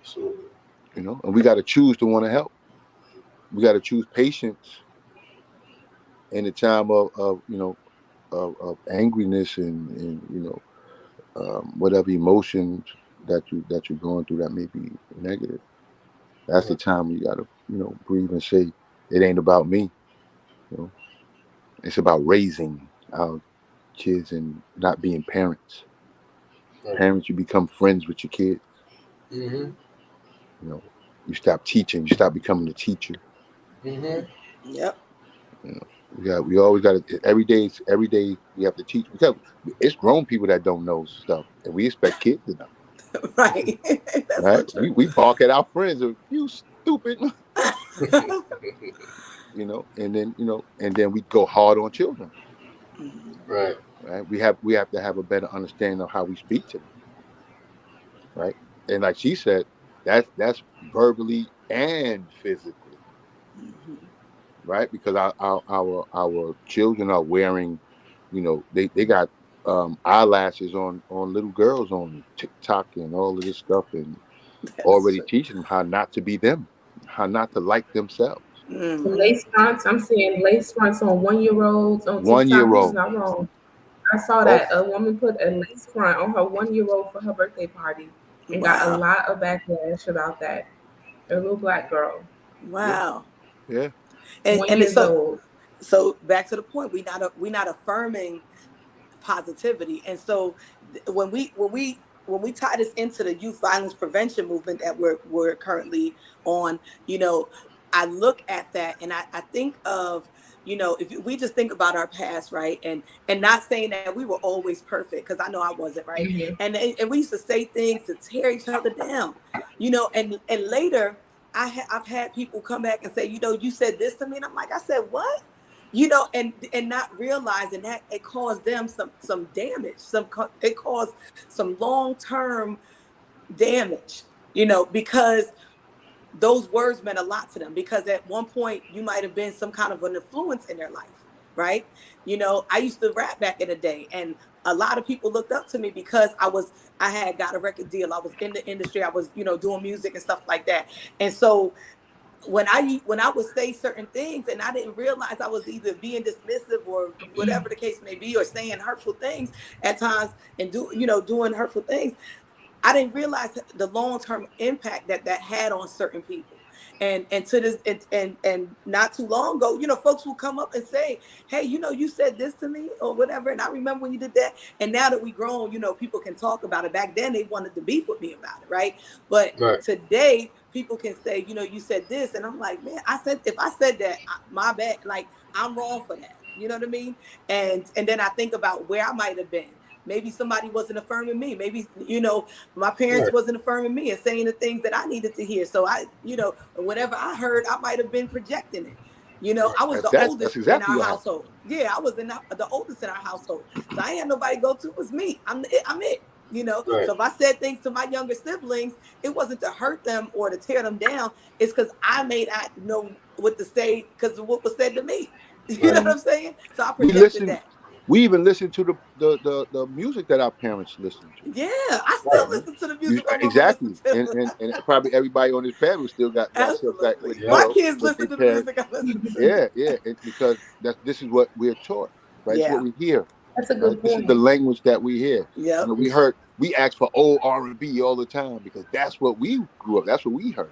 Absolutely.
You know, and we got to choose to want to help. We got to choose patience in the time of of angriness and whatever emotions that you're going through that may be negative. That's the
Right.
time you got to breathe and say, it ain't about me. You know, it's about raising our kids and not being parents.
Right.
Parents, you become friends with your kids.
Mm-hmm.
You know, you stop teaching. You stop becoming a teacher.
Mm-hmm.
Yep.
You know, we always got to every day we have to teach, because it's grown people that don't know stuff, and we expect kids to know,
Right. That's so
right?
true.
We bark at our friends, or you stupid, and then we go hard on children,
Right.
right? We have to have a better understanding of how we speak to them, right? And like she said, that's verbally and physically,
Mhm.
right? Because our children are wearing, they got eyelashes on little girls on TikTok and all of this stuff, and
That's
already
true.
teaching them how not to be them, how not to like themselves.
Mm-hmm.
Lace fronts. I'm seeing lace fronts on 1 year olds on
1 year
TikTok, which is
old.
not wrong. I saw
Oh,
that a woman put a lace front on her 1 year old for her birthday party and got a
Wow.
lot of backlash about that. A little black girl,
yeah,
Wow.
yeah.
And
one
and it's
years
so
old.
so back to the point, we not affirming positivity. And so when we tie this into the youth violence prevention movement that we're currently on, you know, I look at that and I think of, you know, if we just think about our past, right? And not saying that we were always perfect, because I know I wasn't, right?
Hmm.
And we used to say things to tear each other down, you know, and later I've had people come back and say, you know, you said this to me, and I'm like, I said what? You know, and not realizing that it caused them some damage, it caused some long-term damage, you know, because those words meant a lot to them, because at one point you might have been some kind of an influence in their life, right? You know, I used to rap back in the day, and a lot of people looked up to me because I had got a record deal, I was in the industry, I was, you know, doing music and stuff like that. And so when I would say certain things and I didn't realize I was either being dismissive or whatever the case may be, or saying hurtful things at times, and doing hurtful things, I didn't realize the long term impact that that had on certain people. And to this and not too long ago, you know, folks will come up and say, "Hey, you know, you said this to me or whatever," and I remember when you did that. And now that we grown, you know, people can talk about it. Back then, they wanted to beef with me about it, right? But
Right.
today, people can say, you know, you said this, and I'm like, man, if I said that, my bad. Like, I'm wrong for that. You know what I mean? And then I think about where I might have been. Maybe somebody wasn't affirming me. Maybe, you know, my parents
Right.
wasn't affirming me and saying the things that I needed to hear. So I, you know, whatever I heard, I might have been projecting it. You know,
Right.
I was the
That's
oldest in
exactly
our
what happened.
household. Yeah, I was the oldest in our household. So I ain't had nobody to go to. It was me. I'm it. You know,
Right.
so if I said things to my younger siblings, it wasn't to hurt them or to tear them down. It's because I know what to say because of what was said to me. You know
Right.
what
Mhm.
I'm saying? So I
We
projected
listen.
that.
We even listen to the music that our parents listened to.
Yeah, I still
Right.
Right?
listen to the
You,
music my mama listened
exactly,
to.
and probably everybody on this panel still got stuff that
Absolutely.
with
Yeah.
My kids
with
listen
their
to the
parents.
music I listen to.
Yeah, yeah, because this is what we're taught, right? It's what
Yeah.
we hear,
That's a
right?
good
This is the
point.
language that we hear.
Yep.
We ask for old R&B all the time because that's what we grew up. That's what we heard.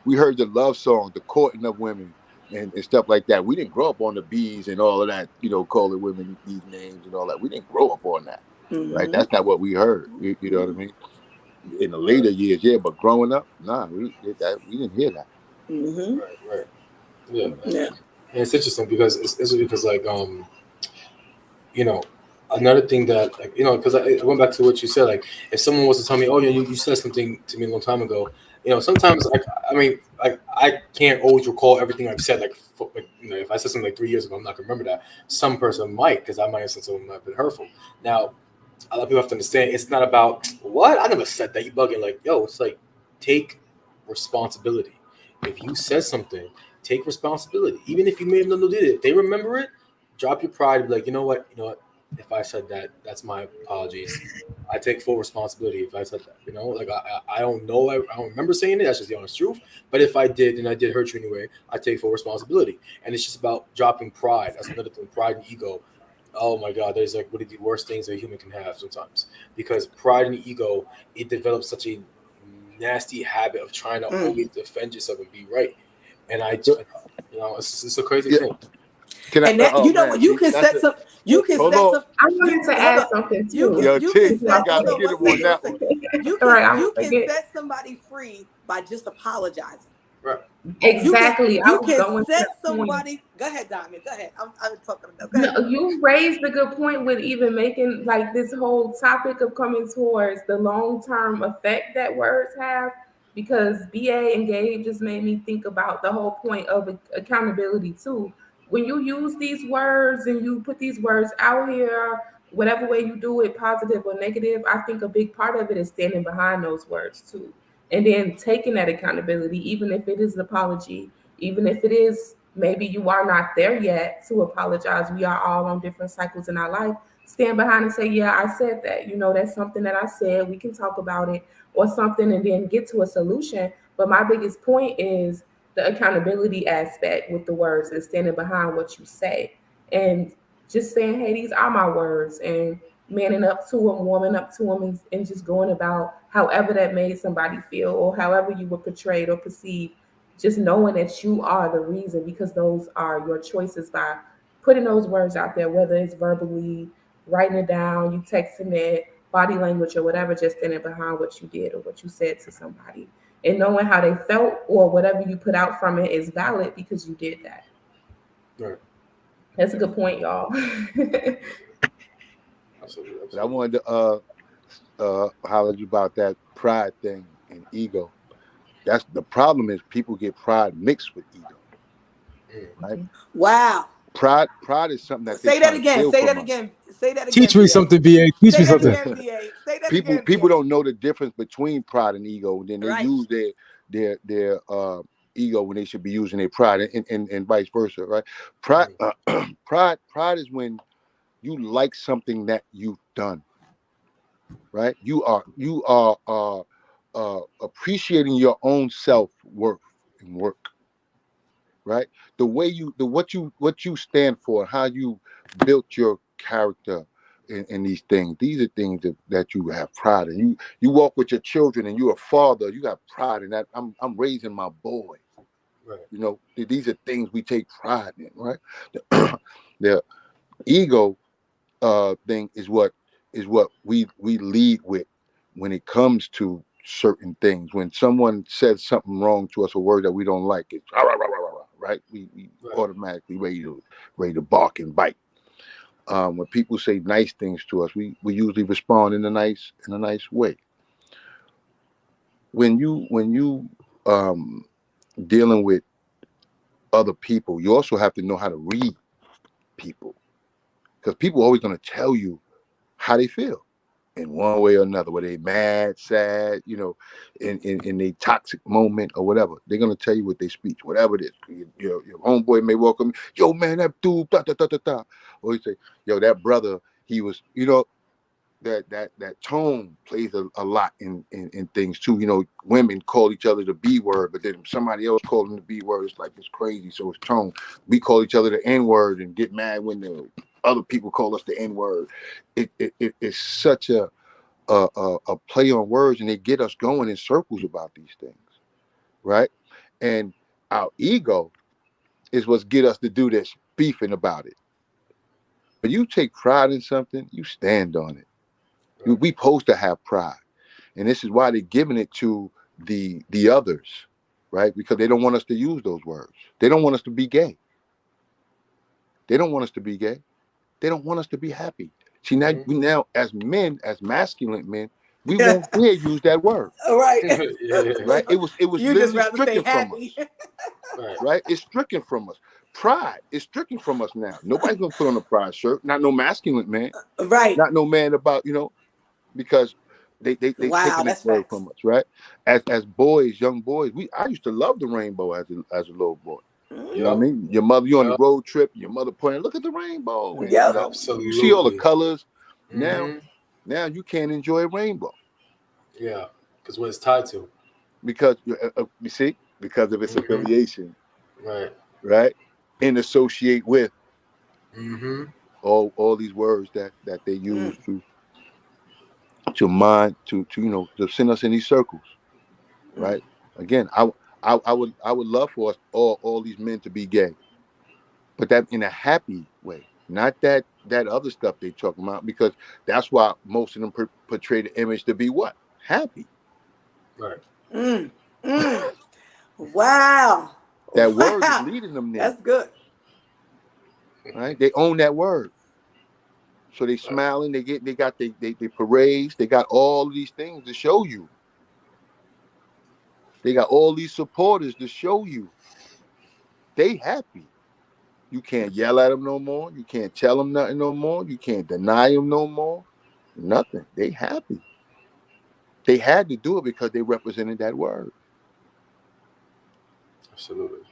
We heard the love songs, the courting of women, and stuff like that. We didn't grow up on the bees and all of that, calling women these names and all that. We didn't grow up on that, right?
Mm-hmm.
That's not what we heard. You know what I mean? In the later years, yeah, but growing up, nah, we didn't hear that.
Mm-hmm.
Right. Right. Yeah, man.
Yeah.
And it's interesting because it's because like you know, another thing that like because I went back to what you said, like if someone was to tell me, oh yeah, you said something to me a long time ago, sometimes like I mean like I can't always recall everything I've said, like if I said something like 3 years ago, I'm not gonna remember that. Some person might, because I might have said something that might have been hurtful. Now a lot of people have to understand it's not about what I never said that, you bugging. Like, yo, it's like take responsibility. If you said something, take responsibility. Even if you made them know did it, if they remember it, drop your pride and be like, you know what, if I said that, that's my apologies. I take full responsibility if I said that. Like I don't know, I don't remember saying it. That's just the honest truth. But if I did and I did hurt you anyway, I take full responsibility. And it's just about dropping pride. That's another thing. Pride and ego. Oh my God, there's like one of the worst things a human can have sometimes, because pride and ego, it develops such a nasty habit of trying to
Mm.
always defend yourself and be right. And it's a crazy
Yeah,
thing.
can I?
And that,
Oh
you know what,
man,
you
see,
can
that's
set
it.
some you can
Hold
set
on,
some
I
you
wanted to
hold
add
up.
something
You can
too.
yo,
you can
T, I
set
got
hold
to
on
get
one
him on
second, one
that
second.
one.
All right, I
You
won't
can
forget.
set somebody free by just apologizing.
Right.
You can
Exactly. I
you
was
can
going to
set
that point.
somebody. Go ahead, Diamond. Go ahead. I'm talking about. Go
No,
ahead.
you raised a good point with even making like this whole topic of coming towards the long term effect that words have. Because BA and Gabe just made me think about the whole point of accountability too. When you use these words and you put these words out here, whatever way you do it, positive or negative, I think a big part of it is standing behind those words too. And then taking that accountability, even if it is an apology, even if it is maybe you are not there yet to apologize. We are all on different cycles in our life. Stand behind and say, yeah, I said that. That's something that I said. We can talk about it or something and then get to a solution. But my biggest point is the accountability aspect with the words and standing behind what you say, and just saying, hey, these are my words, and manning up to them, warming up to them, and just going about however that made somebody feel or however you were portrayed or perceived, just knowing that you are the reason, because those are your choices by putting those words out there, whether it's verbally, writing it down, you texting it, body language or whatever, just standing behind what you did or what you said to somebody. And knowing how they felt or whatever you put out from it is valid because you did that.
Right.
That's a good point, y'all.
Absolutely.
But I wanted to holler at you about that pride thing and ego. That's the problem, is people get pride mixed with ego. Right?
Wow.
Pride is something that they
Say that
trying to
again.
steal
Say
from
that
us.
again. Say that again.
Teach me
BA.
something, BA. Teach
Say
me
that
something.
again, BA. Say that
people
again,
people
BA.
don't know the difference between pride and ego, and then they
Right.
use their ego when they should be using their pride, and vice versa, right? Pride pride is when you like something that you've done, right? You are appreciating your own self-worth and work, right? The way what you stand for, how you built your character in these things. These are things that you have pride in. You walk with your children and you're a father, you got pride in that. I'm raising my boy.
Right.
You know, these are things we take pride in, right? The ego thing is what we lead with when it comes to certain things. When someone says something wrong to us, a word that we don't like, it's rah, rah, rah, rah, rah, right? We
Right.
automatically ready to bark and bite. When people say nice things to us, we usually respond in a nice way. When you dealing with other people, you also have to know how to read people, because people are always going to tell you how they feel in one way or another, whether they mad, sad, you know, in a toxic moment or whatever. They're gonna tell you with their speech, whatever it is. Your homeboy may welcome me, yo man, that dude, da da da da da. Or you say, yo, that brother, he was, you know, that tone plays a lot in things too. You know, women call each other the B word, but then somebody else called them the B word. It's like it's crazy. So it's tone. We call each other the N word and get mad when the other people call us the N word. It's such a play on words, and they get us going in circles about these things, right? And our ego is what's get us to do this beefing about it. When you take pride in something, you stand on it.
Right.
We supposed to have pride, and this is why they're giving it to the others, right? Because they don't want us to use those words. They don't want us to be gay. They don't want us to be gay. They don't want us to be happy. See, now we now as men, as masculine men, we won't dare use that word.
All right.
Yeah.
Right? It was
You just
literally
rather stay
stricken from
happy.
us.
Right.
Right? It's stricken from us. Pride is stricken from us now. Nobody's gonna put on a pride shirt. Not no masculine man.
Right.
Not no man about, you know, because they
Wow,
taking that
that's
word
facts.
from us, right? As boys, young boys, I used to love the rainbow as a little boy. You know what I
Yep.
mean? Your mother, you on the
Yep.
road trip, your mother pointing, look at the rainbow, and you
Yep.
know, you see all the
Absolutely.
colors.
Mm-hmm.
Now you can't enjoy a rainbow
Yeah. Because what it's tied to.
because you see, because of its
Mm-hmm.
affiliation,
Right.
right? And associate with
Mm-hmm.
all these words that they use
Mm.
to you know, to send us in these circles, right? Again, I would love for us all these men to be gay, but that in a happy way, not that other stuff they talking about, because that's why most of them portray the image to be what? Happy.
Right.
Mm. Mm. Wow.
That word is
Wow.
leading them there,
That's good.
right? They own that word. So they
Right.
smiling, they got they parades, they got all these things to show you. They got all these supporters to show you they happy. You can't yell at them no more. You can't tell them nothing no more. You can't deny them no more. Nothing. They happy. They had to do it because they represented that word.
Absolutely.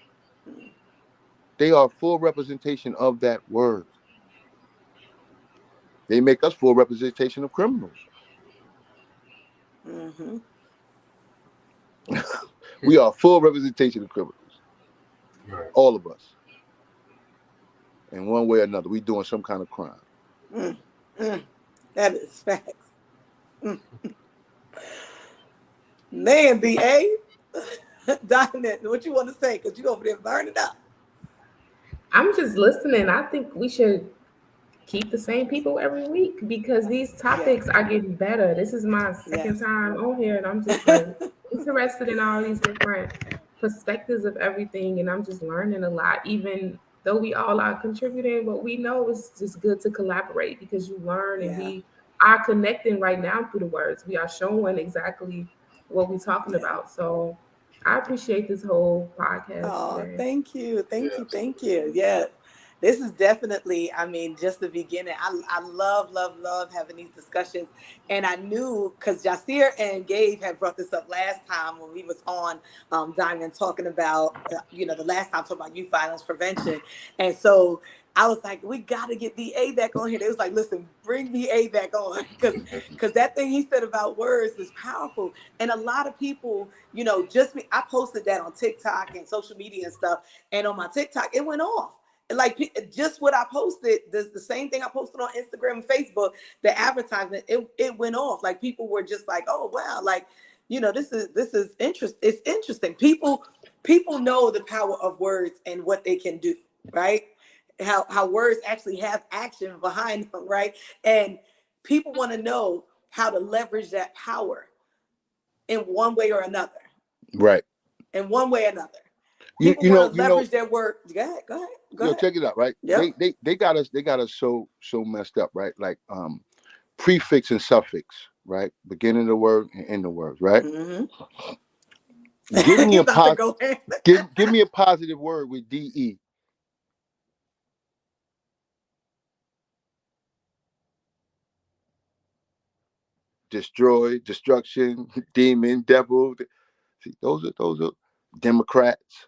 They are full representation of that word. They make us full representation of criminals.
Mm-hmm.
We are full representation of criminals.
Right.
All of us. In one way or another, we doing some kind of crime.
Mm, mm. That is facts. Mm. Man, BA. Diamond, what you want to say? Because you over there burning up.
I'm just listening. I think we should keep the same people every week because these
Yeah.
topics are getting better. This is my second
Yes.
time on here, and I'm just like interested in all these different perspectives of everything, and I'm just learning a lot. Even though we all are contributing, but we know it's just good to collaborate because you learn, and
Yeah.
we are connecting right now through the words. We are showing exactly what we're talking
Yeah.
about. So I appreciate this whole podcast
Oh,
today.
thank you.
Yeah,
Thank you. Thank
absolutely.
you. Yeah. This is definitely, I mean, just the beginning. I love, love, love having these discussions. And I knew because Jasir and Gabe had brought this up last time when we was on Diamond talking about, the last time talking about youth violence prevention. And so I was like, we got to get VA back on here. They was like, listen, bring VA back on because that thing he said about words is powerful. And a lot of people, just me, I posted that on TikTok and social media and stuff. And on my TikTok, it went off. Like just what I posted, the same thing I posted on Instagram and Facebook, the advertisement, it went off. Like people were just like, oh wow, like, this is interest. It's interesting. People know the power of words and what they can do, right? How words actually have action behind them, right? And people want to know how to leverage that power in one way or another.
Right.
In one way or another.
You
People
you
want
know
to
you know
leverage their word. Go ahead, go ahead, go ahead.
check it out, right?
Yep.
They got us so messed up, right? Like prefix and suffix, right? Beginning of the word and end the words, right?
Mm-hmm.
Give me
You
a
about to go in.
give me a positive word with DE. Destroy, destruction, demon, devil. See, those are Democrats,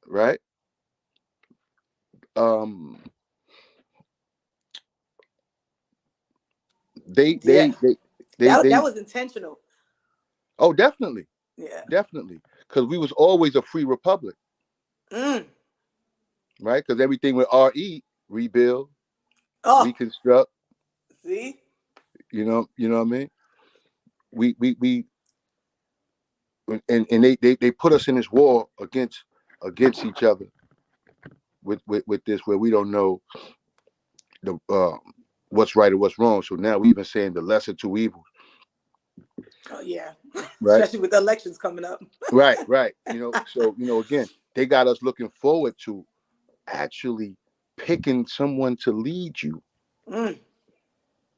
right? Um, they
Yeah,
they they they
that
they.
was intentional.
Oh, definitely,
Yeah.
definitely, because we was always a free republic,
Mm.
right? Because everything with RE, rebuild,
Oh,
reconstruct.
see?
You know what I mean? We and they put us in this war against each other with this where we don't know the what's right or what's wrong. So now we even saying the lesser two evils,
Oh yeah.
right?
Especially with the elections coming up.
Right. So again, they got us looking forward to actually picking someone to lead you.
Mm.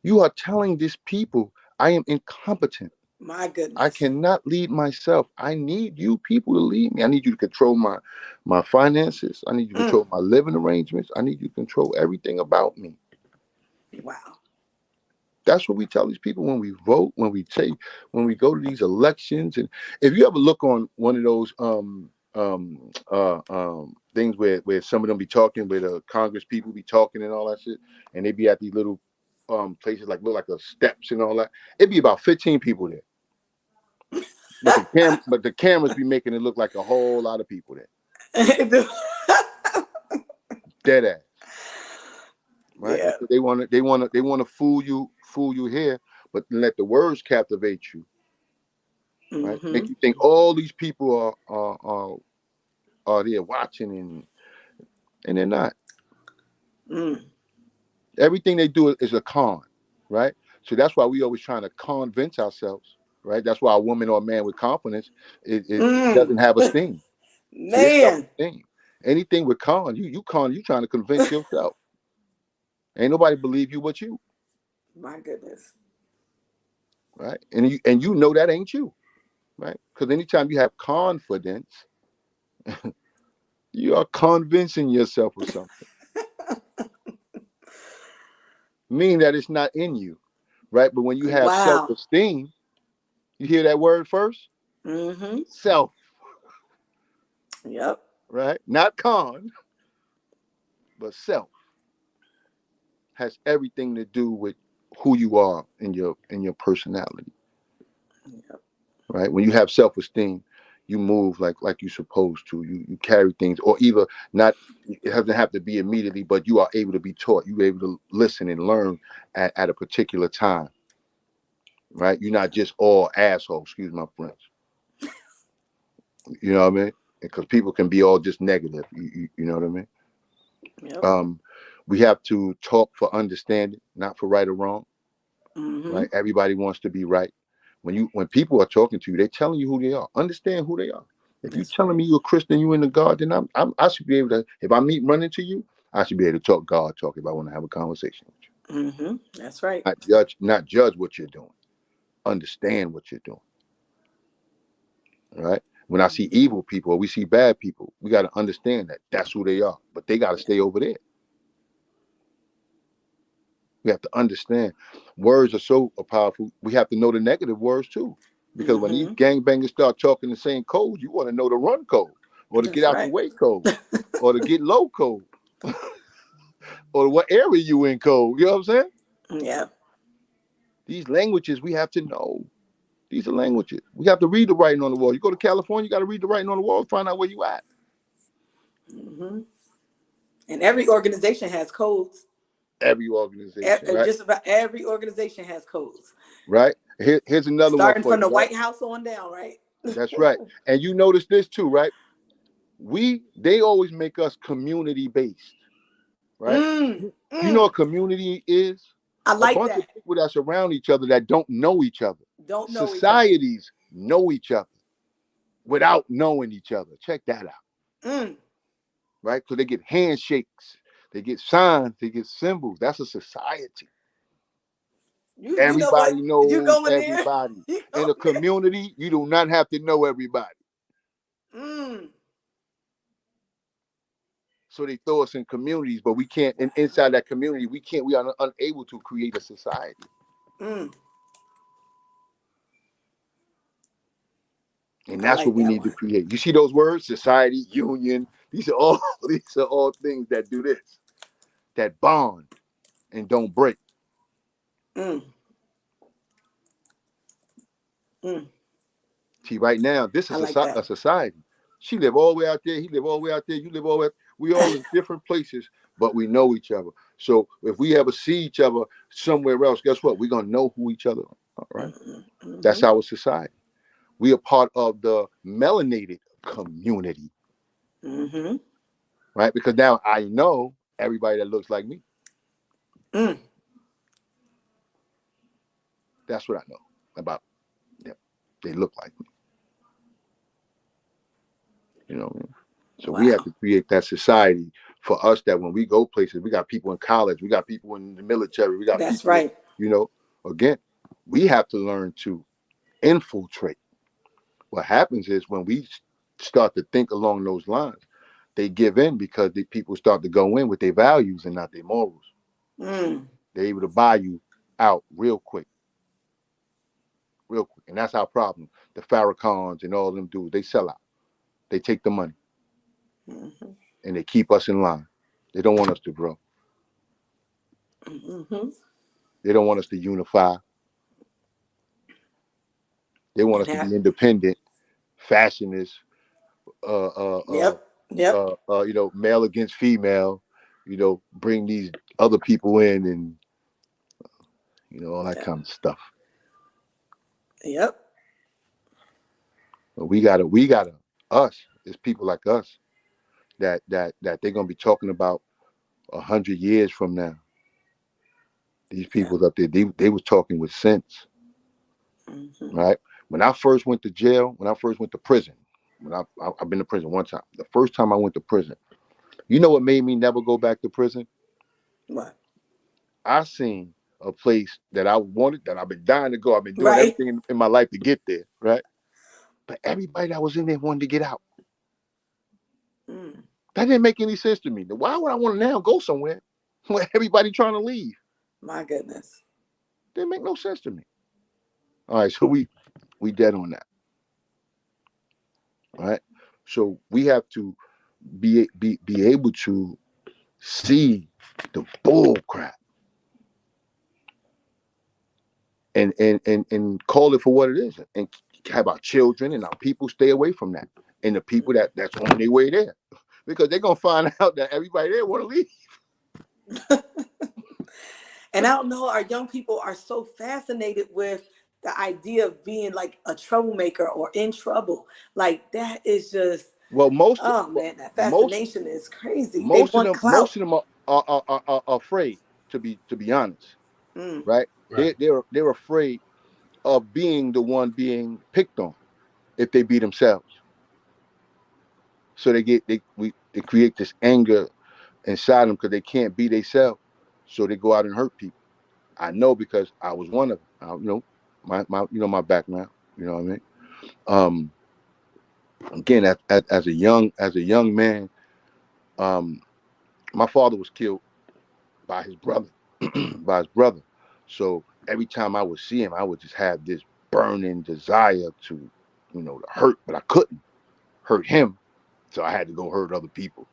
You are telling these people I am incompetent.
My
I
goodness.
cannot lead myself. I need you people to lead me. I need you to control my finances. I need you to
Mm.
control my living arrangements. I need you to control everything about me.
Wow.
That's what we tell these people when we vote, when we go to these elections. And if you ever look on one of those things where some of them be talking, where the Congress people be talking and all that shit, and they be at these little places like look like the steps and all that, it'd be about 15 people there. But the cameras be making it look like a whole lot of people there. Dead ass. Right?
Yeah.
Because they want to fool you here, but let the words captivate you, right?
Mm-hmm.
Make you think all these people are there watching, and they're not.
Mm.
Everything they do is a con, right? So that's why we always trying to convince ourselves, right? That's why a woman or a man with confidence it
Mm.
doesn't have esteem. See, it's
Man.
self-esteem. Anything with con, you trying to convince yourself. Ain't nobody believe you but you,
My goodness.
right? And you know that ain't you, right? Because anytime you have confidence, you are convincing yourself of something, meaning that it's not in you, right? But when you have
Wow.
self-esteem, you hear that word first,
Mm-hmm.
self,
Yep.
right? Not con, but self has everything to do with who you are in your personality,
Yep.
right? When you have self-esteem, you move like you're supposed to. You carry things, or either not. It doesn't have to be immediately, but you are able to be taught. You're able to listen and learn at a particular time, right? You're not just all asshole. Excuse my French. You know what I mean? Because people can be all just negative. You know what I mean?
Yep.
We have to talk for understanding, not for right or wrong.
Mm-hmm.
Right? Everybody wants to be right. When people are talking to you, they're telling you who they are. Understand who they are. If you're telling me you're a Christian, you in the God, then I should be able to. If I run into you, I should be able to talk God talk if I want to have a conversation with you.
Mm-hmm. That's right.
Not judge what you're doing. Understand what you're doing. All right. When I see evil people or we see bad people, we got to understand that that's who they are. But they got to stay over there. We have to understand words are so powerful. We have to know the negative words too. Because when these gangbangers start talking the same code, you want to know the run code or to get out the way code or to get low code or what area you in code. You know what I'm saying?
Yeah.
These languages we have to know. These are languages. We have to read the writing on the wall. You go to California, you got to read the writing on the wall to find out where you at.
Mm-hmm. And every organization has codes.
Every organization, right?
Just about every organization has codes.
Right. Here's another
Starting
one for
from
you,
the
right?
White House on down, right?
That's right. And you notice this too, right? They always make us community based, right? You know what community is?
I
A
like
bunch
that.
of people that surround each other that don't know each other.
Don't know each other.
Societies know each other without knowing each other. Check that out. Right? Because they get handshakes, they get signs, they get symbols. That's a society.
You know what?
Everybody
You
knows
go in there.
everybody. In a community, you do not have to know everybody. So they throw us in communities, but we can't. And inside that community, we are unable to create a society. And that's what we need to create. You see those words? Society, union. These are all things that do this, that bond and don't break. See, right now, this is a society. She live all the way out there. He live all the way out there. You live all the way. We all in different places, but we know each other. So if we ever see each other somewhere else, guess what? We're gonna know who each other are. Right? That's our society. We are part of the melanated community. Right? Because now I know everybody that looks like me. That's what I know about them. They look like me. You know what I mean? So we have to create that society for us that when we go places, we got people in college, we got people in the military, we got
That's
people,
right.
You know, again, we have to learn to infiltrate. What happens is when we start to think along those lines, they give in because the people start to go in with their values and not their morals. They're able to buy you out real quick. Real quick. And that's our problem. The Farrakhan's and all them dudes, they sell out. They take the money. And they keep us in line. They don't want us to grow. They don't want us to unify. They want us to be independent, fashionist, male against female, bring these other people in and all that kind of stuff.
Yep.
But we gotta us, it's people like us that they're gonna be talking about 100 years from now. These people up there, they was talking with sense. Right? When I first went to jail, when I first went to prison, I've been to prison one time. The first time I went to prison, you know what made me never go back to prison?
What?
I seen a place that I wanted, that I've been dying to go. I've been doing everything in my life to get there, right? But everybody that was in there wanted to get out. That didn't make any sense to me. Why would I want to now go somewhere where everybody trying to leave?
My goodness.
Didn't make no sense to me. All right, so we dead on that. All right. So we have to be able to see the bull crap and call it for what it is and have our children and our people stay away from that. And the people that's on their way there, because they're gonna find out that everybody there want to leave.
And I don't know, our young people are so fascinated with the idea of being like a troublemaker or in trouble. Like that is just,
Well,
oh man, that
most
fascination is crazy. They
most of
want
them
clout.
are afraid, to be honest,
Mm,
right?
Right.
They're afraid of being the one being picked on if they be themselves. So they create this anger inside them because they can't be themselves. So they go out and hurt people. I know because I was one of them. My background. You know what I mean? Um, Again, as a young man, my father was killed by his brother, by his brother. So every time I would see him, I would just have this burning desire to, to hurt, but I couldn't hurt him, so I had to go hurt other people.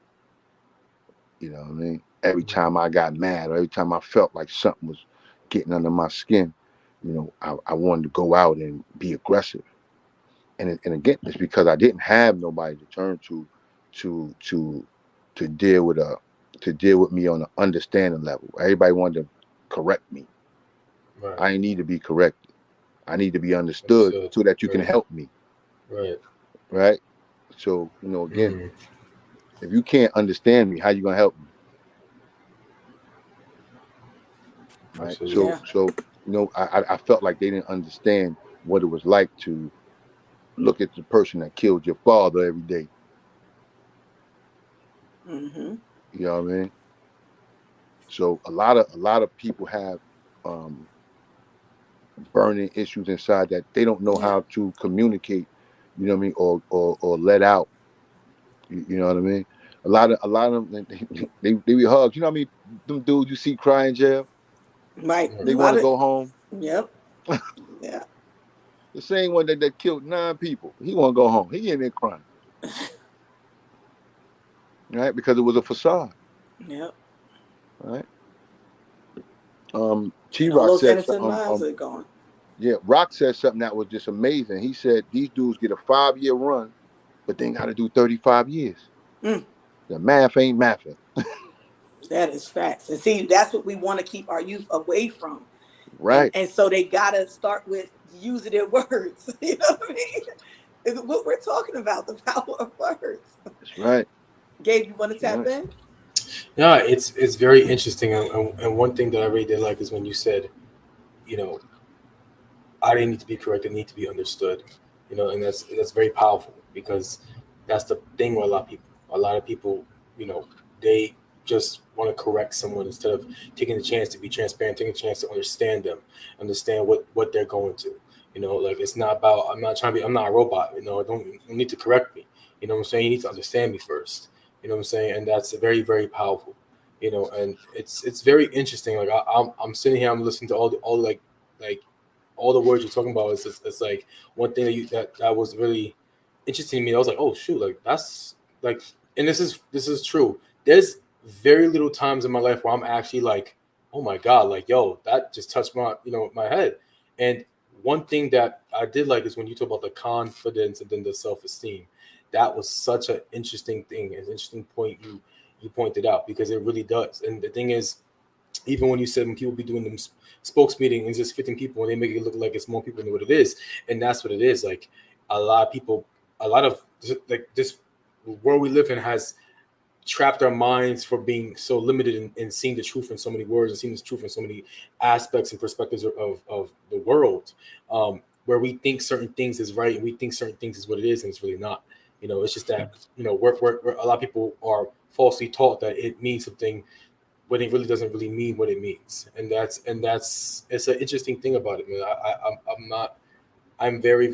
You know what I mean? Every time I got mad, or every time I felt like something was getting under my skin, I wanted to go out and be aggressive. And again, it's because I didn't have nobody to turn to to deal with me on an understanding level. Everybody wanted to correct me.
Right.
I need to be corrected. I need to be understood
Understood.
so that you can
Right.
help me.
Right.
Right? So, again,
Mm.
if you can't understand me, how you gonna help me? Right.
Absolutely.
yeah.
So I felt like they didn't understand what it was like to look at the person that killed your father every day.
Mm-hmm.
You know what I mean? So a lot of people have um, burning issues inside that they don't know
Yeah.
how to communicate. You know what I mean? Or let out. You know what I mean? A lot of them they be hugs. You know what I mean? Them dudes you see cry in jail,
Right. A
they
Right.
want
lot
to
of,
go home.
yep. Yeah.
The same one that killed 9 people, he want to go home. He in there crying, right? Because it was a facade,
Yep.
right? T
And all
Rock
those
said
innocent
something.
lives are gone.
Yeah, Rock said something that was just amazing. He said these dudes get a 5-year run, but they got to do 35 years.
Mm,
The math ain't mathing.
that is facts. And see, that's what we want to keep our youth away from. And
Right.
and so they gotta start with using their words. You know what I mean? Is what we're talking about, the power of words.
That's right.
Gabe, you want to
That's
tap
right.
in?
Yeah, it's very interesting, and one thing that I really did like is when you said, you know, I didn't need to be corrected, I need to be understood, and that's very powerful because that's the thing with a lot of people, you know, they just want to correct someone instead of taking the chance to be transparent, taking a chance to understand them, understand what they're going to, like it's not about, I'm not a robot, don't you need to correct me, what I'm saying, you need to understand me first, what I'm saying, and that's very, very powerful, and it's very interesting, like I'm sitting here, I'm listening to all like all the words you're talking about is just, it's like one thing that was really interesting to me. I was like, oh shoot, like that's like, and this is true. There's very little times in my life where I'm actually like, oh my god, like yo, that just touched my head. And one thing that I did like is when you talk about the confidence and then the self esteem. That was such an interesting thing, an interesting point you pointed out because it really does. And the thing is, even when you said when people be doing them spokes meeting and just 15 people and they make it look like it's more people than what it is, and that's what it is. Like a lot of people, a lot of like this world we live in has trapped our minds for being so limited in seeing the truth in so many words and seeing the truth in so many aspects and perspectives of the world, where we think certain things is right and we think certain things is what it is and it's really not. It's just that we're a lot of people are falsely taught that it means something when it really doesn't really mean what it means, and that's it's an interesting thing about it, man. I'm not. I'm very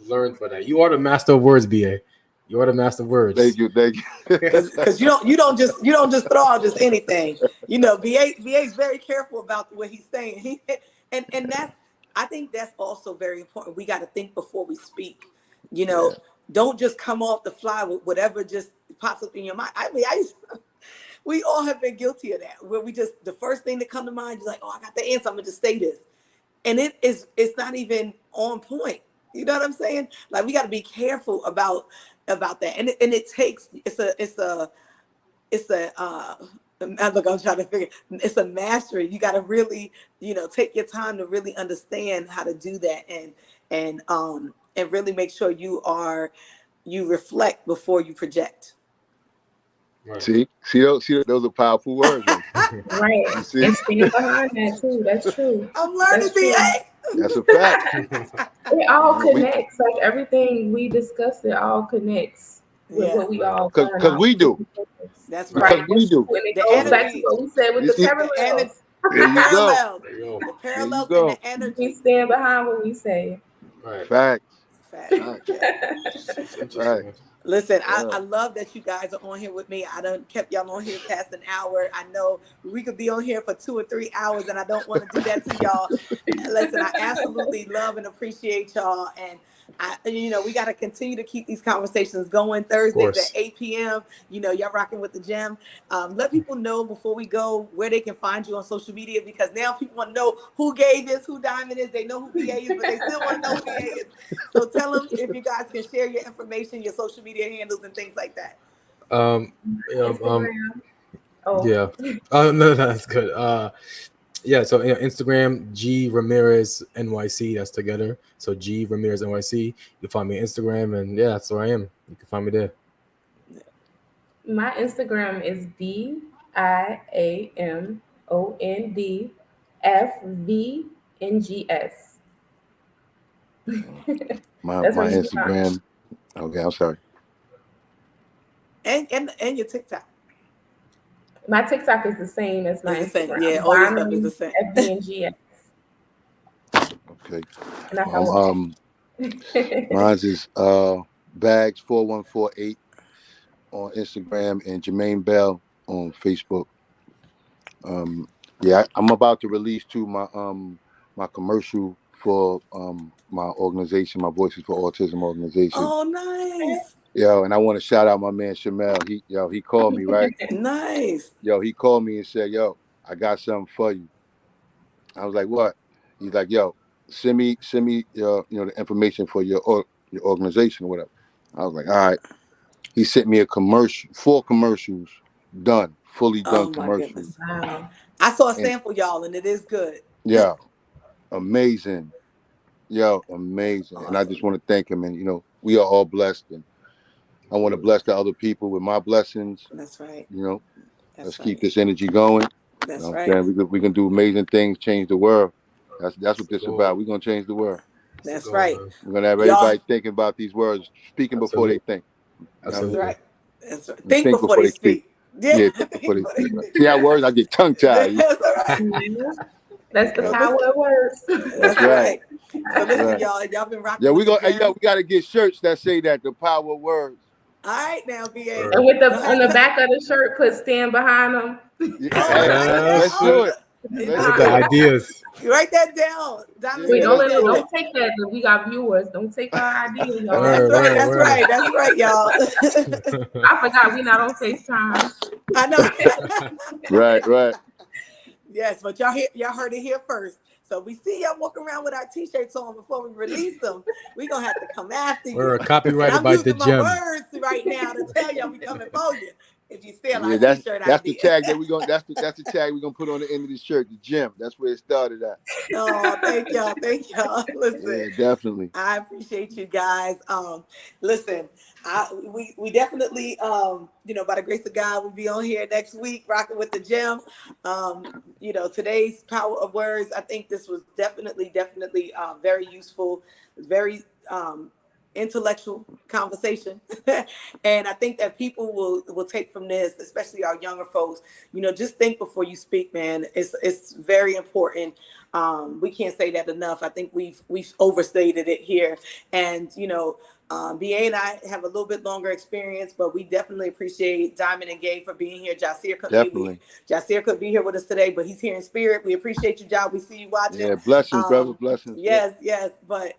learned by that. You are the master of words, BA. You are the master of
Thank
words.
you. Thank you.
Because you don't just throw out just anything. BA's very careful about what he's saying. And that's, I think that's also very important. We got to think before we speak. You
Yeah.
know, don't just come off the fly with whatever just pops up in your mind. I mean, we all have been guilty of that, where we just, the first thing that come to mind is like, oh, I got the answer, I'm gonna just say this. and it's not even on point. You know what I'm saying? Like we got to be careful about that, and it takes it's a look, I'm trying to figure, it's a mastery. You got to really, take your time to really understand how to do that, and really make sure you reflect before you project.
Right.
See, those are powerful words, right?
Right.
You see,
And stand behind that too. That's true.
I'm learning,
That's true.
BA.
that's a fact.
It all
We,
connects. Like everything we discussed, it all connects with
Yeah,
what we
Right.
all learn
because
out.
we do,
that's
Right.
because
right.
Right.
we
That's true.
do.
And it
The
goes back to
energy,
what we said with
You
the
see,
the
parallels.
there you go.
parallels,
There you go.
the
There you
parallels, and
go.
the
We
energy.
stand behind what we say.
Right.
Facts.
Fact.
Facts.
Yeah.
It's interesting.
Facts.
Listen, I
Yeah.
love that you guys are on here with me. I done kept y'all on here past an hour. I know we could be on here for 2 or 3 hours, and I don't want to do that to y'all. Listen, I absolutely love and appreciate y'all. And we got to continue to keep these conversations going.
Of
Thursdays at
course.
8 p.m. Y'all rocking with the G.E.M. Let people know before we go where they can find you on social media, because now people want to know who Gabe is, who Diamond is. They know who BA is, but they still want to know who BA is. So tell them if you guys can share your information, your social media handles, and things like that.
Um, yeah,
Instagram. Oh,
yeah. Oh no, that's good. Yeah. So Instagram G Ramirez NYC. That's together. So G Ramirez NYC. You can find me on Instagram, and yeah, that's where I am. You can find me there.
my Instagram is DIAMONDFVNGS. That's
My
where you can find me.
Instagram. Okay, I'm sorry.
And your TikTok
My TikTok is the same as my
is the same. Yeah,
Instagram.
all your stuff is the
Bonham
same.
FVNGS.
Okay.
And that's how
Mine's is Bags 4148 on Instagram and Jermaine Bell on Facebook. Um, yeah, I'm about to release too my commercial for my organization, my Voices for Autism organization.
Oh, nice,
Yo, and I want to shout out my man Shamel. He called me, right?
nice.
Yo, he called me and said, "Yo, I got something for you." I was like, "What?" He's like, "Yo, send me the information for your organization or whatever." I was like, "All right." He sent me a commercial, 4 commercials, done, fully done
Oh my
commercials,
goodness.
wow.
I saw a
and
sample, y'all, and it is good.
yeah, amazing, yo, amazing. And I just
Awesome.
want to thank him. And we are all blessed, and I want to
Absolutely.
bless the other people with my blessings.
That's right.
You know, let's
That's
keep
right.
this energy going. You know
That's
what I'm
right.
saying? We can do amazing things, change the world. That's
That's
what
the
this about.
goal.
We're gonna change the world.
That's the
That's
goal,
right.
man.
We're gonna have
Y'all,
everybody thinking about these words, speaking before they
Absolutely.
think. You know what I
that's
mean?
Absolutely.
right. That's right.
And
Think
think
before
before
they
they speak.
speak. Yeah,
Yeah, think
think
before they
before they
speak. Right.
speak.
See that words? I get tongue tied.
That's all right.
Yeah. That's the
So
Yeah,
power
listen,
of words.
that's
that's
right.
right. So
That's
listen,
right.
y'all been
Yeah,
rocking with the
we
Gem.
gotta get shirts that say that the power of words.
All right, now, BA.
And
Word.
with the
Go
on
ahead.
the back of the shirt, put stand behind them.
Yeah,
Oh,
hey,
write it down.
let's
That's
do
Oh,
it.
it. Let's
Look
look,
at
do it.
ideas.
write that down. Diamond's
Wait,
Yeah,
gonna
don't
let's
write
let it,
that
do
down.
don't take that. We got viewers. Don't take our idea, y'all.
That's
Word,
right.
word,
That's
word.
right. That's right, y'all.
I forgot we not on FaceTime.
I know.
it. Right.
Yes, but y'all heard it here first. So we see y'all walking around with our t-shirts on before we release them. We're gonna have to come after you.
We're
And
copyrighted
I'm
by the
using my
gem.
words right now to tell y'all we coming for you if you steal our
Yeah, that's
t-shirt
that's the
idea.
tag that we going that's the tag we're gonna put on the end of the shirt, the gym. That's where it started at.
Oh, thank y'all. Thank y'all. Listen.
Yeah, definitely.
I appreciate you guys. Listen, we definitely by the grace of God, we'll be on here next week rocking with the Gem. Today's Power of Words. I think this was definitely very useful, very intellectual conversation. And I think that people will take from this, especially our younger folks, just think before you speak, man. It's very important. We can't say that enough. I think we've overstated it here. And BA and I have a little bit longer experience, but we definitely appreciate Diamond and Gabe for being here. Jasir
Definitely.
couldn't be here with us today, but he's here in spirit. We appreciate you, Job. We see you watching.
Yeah, blessings, brother, blessings.
Yes. But,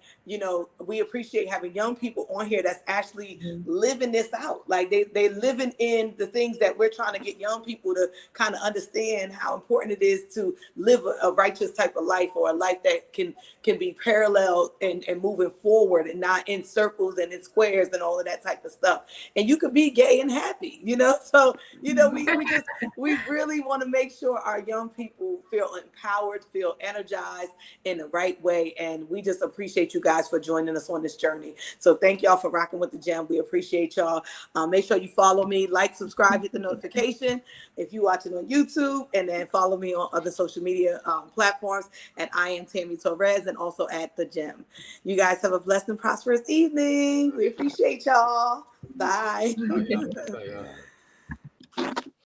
we appreciate having young people on here that's actually living this out. Like they living in the things that we're trying to get young people to kind of understand how important it is to live a righteous type of life, or a life that can be parallel and moving forward, and not in circles and in squares and all of that type of stuff. And you could be gay and happy, So, we really want to make sure our young people feel empowered, feel energized in the right way. And we just appreciate you guys for joining us on this journey. So thank y'all for rocking with the G.E.M. We appreciate y'all. Make sure you follow me, like, subscribe, hit the notification if you're watching on YouTube, and then follow me on other social media platforms. And I am Tammy Torres, and also at the G.E.M. You guys have a blessed and prosperous evening. We appreciate y'all. Bye.
Yeah.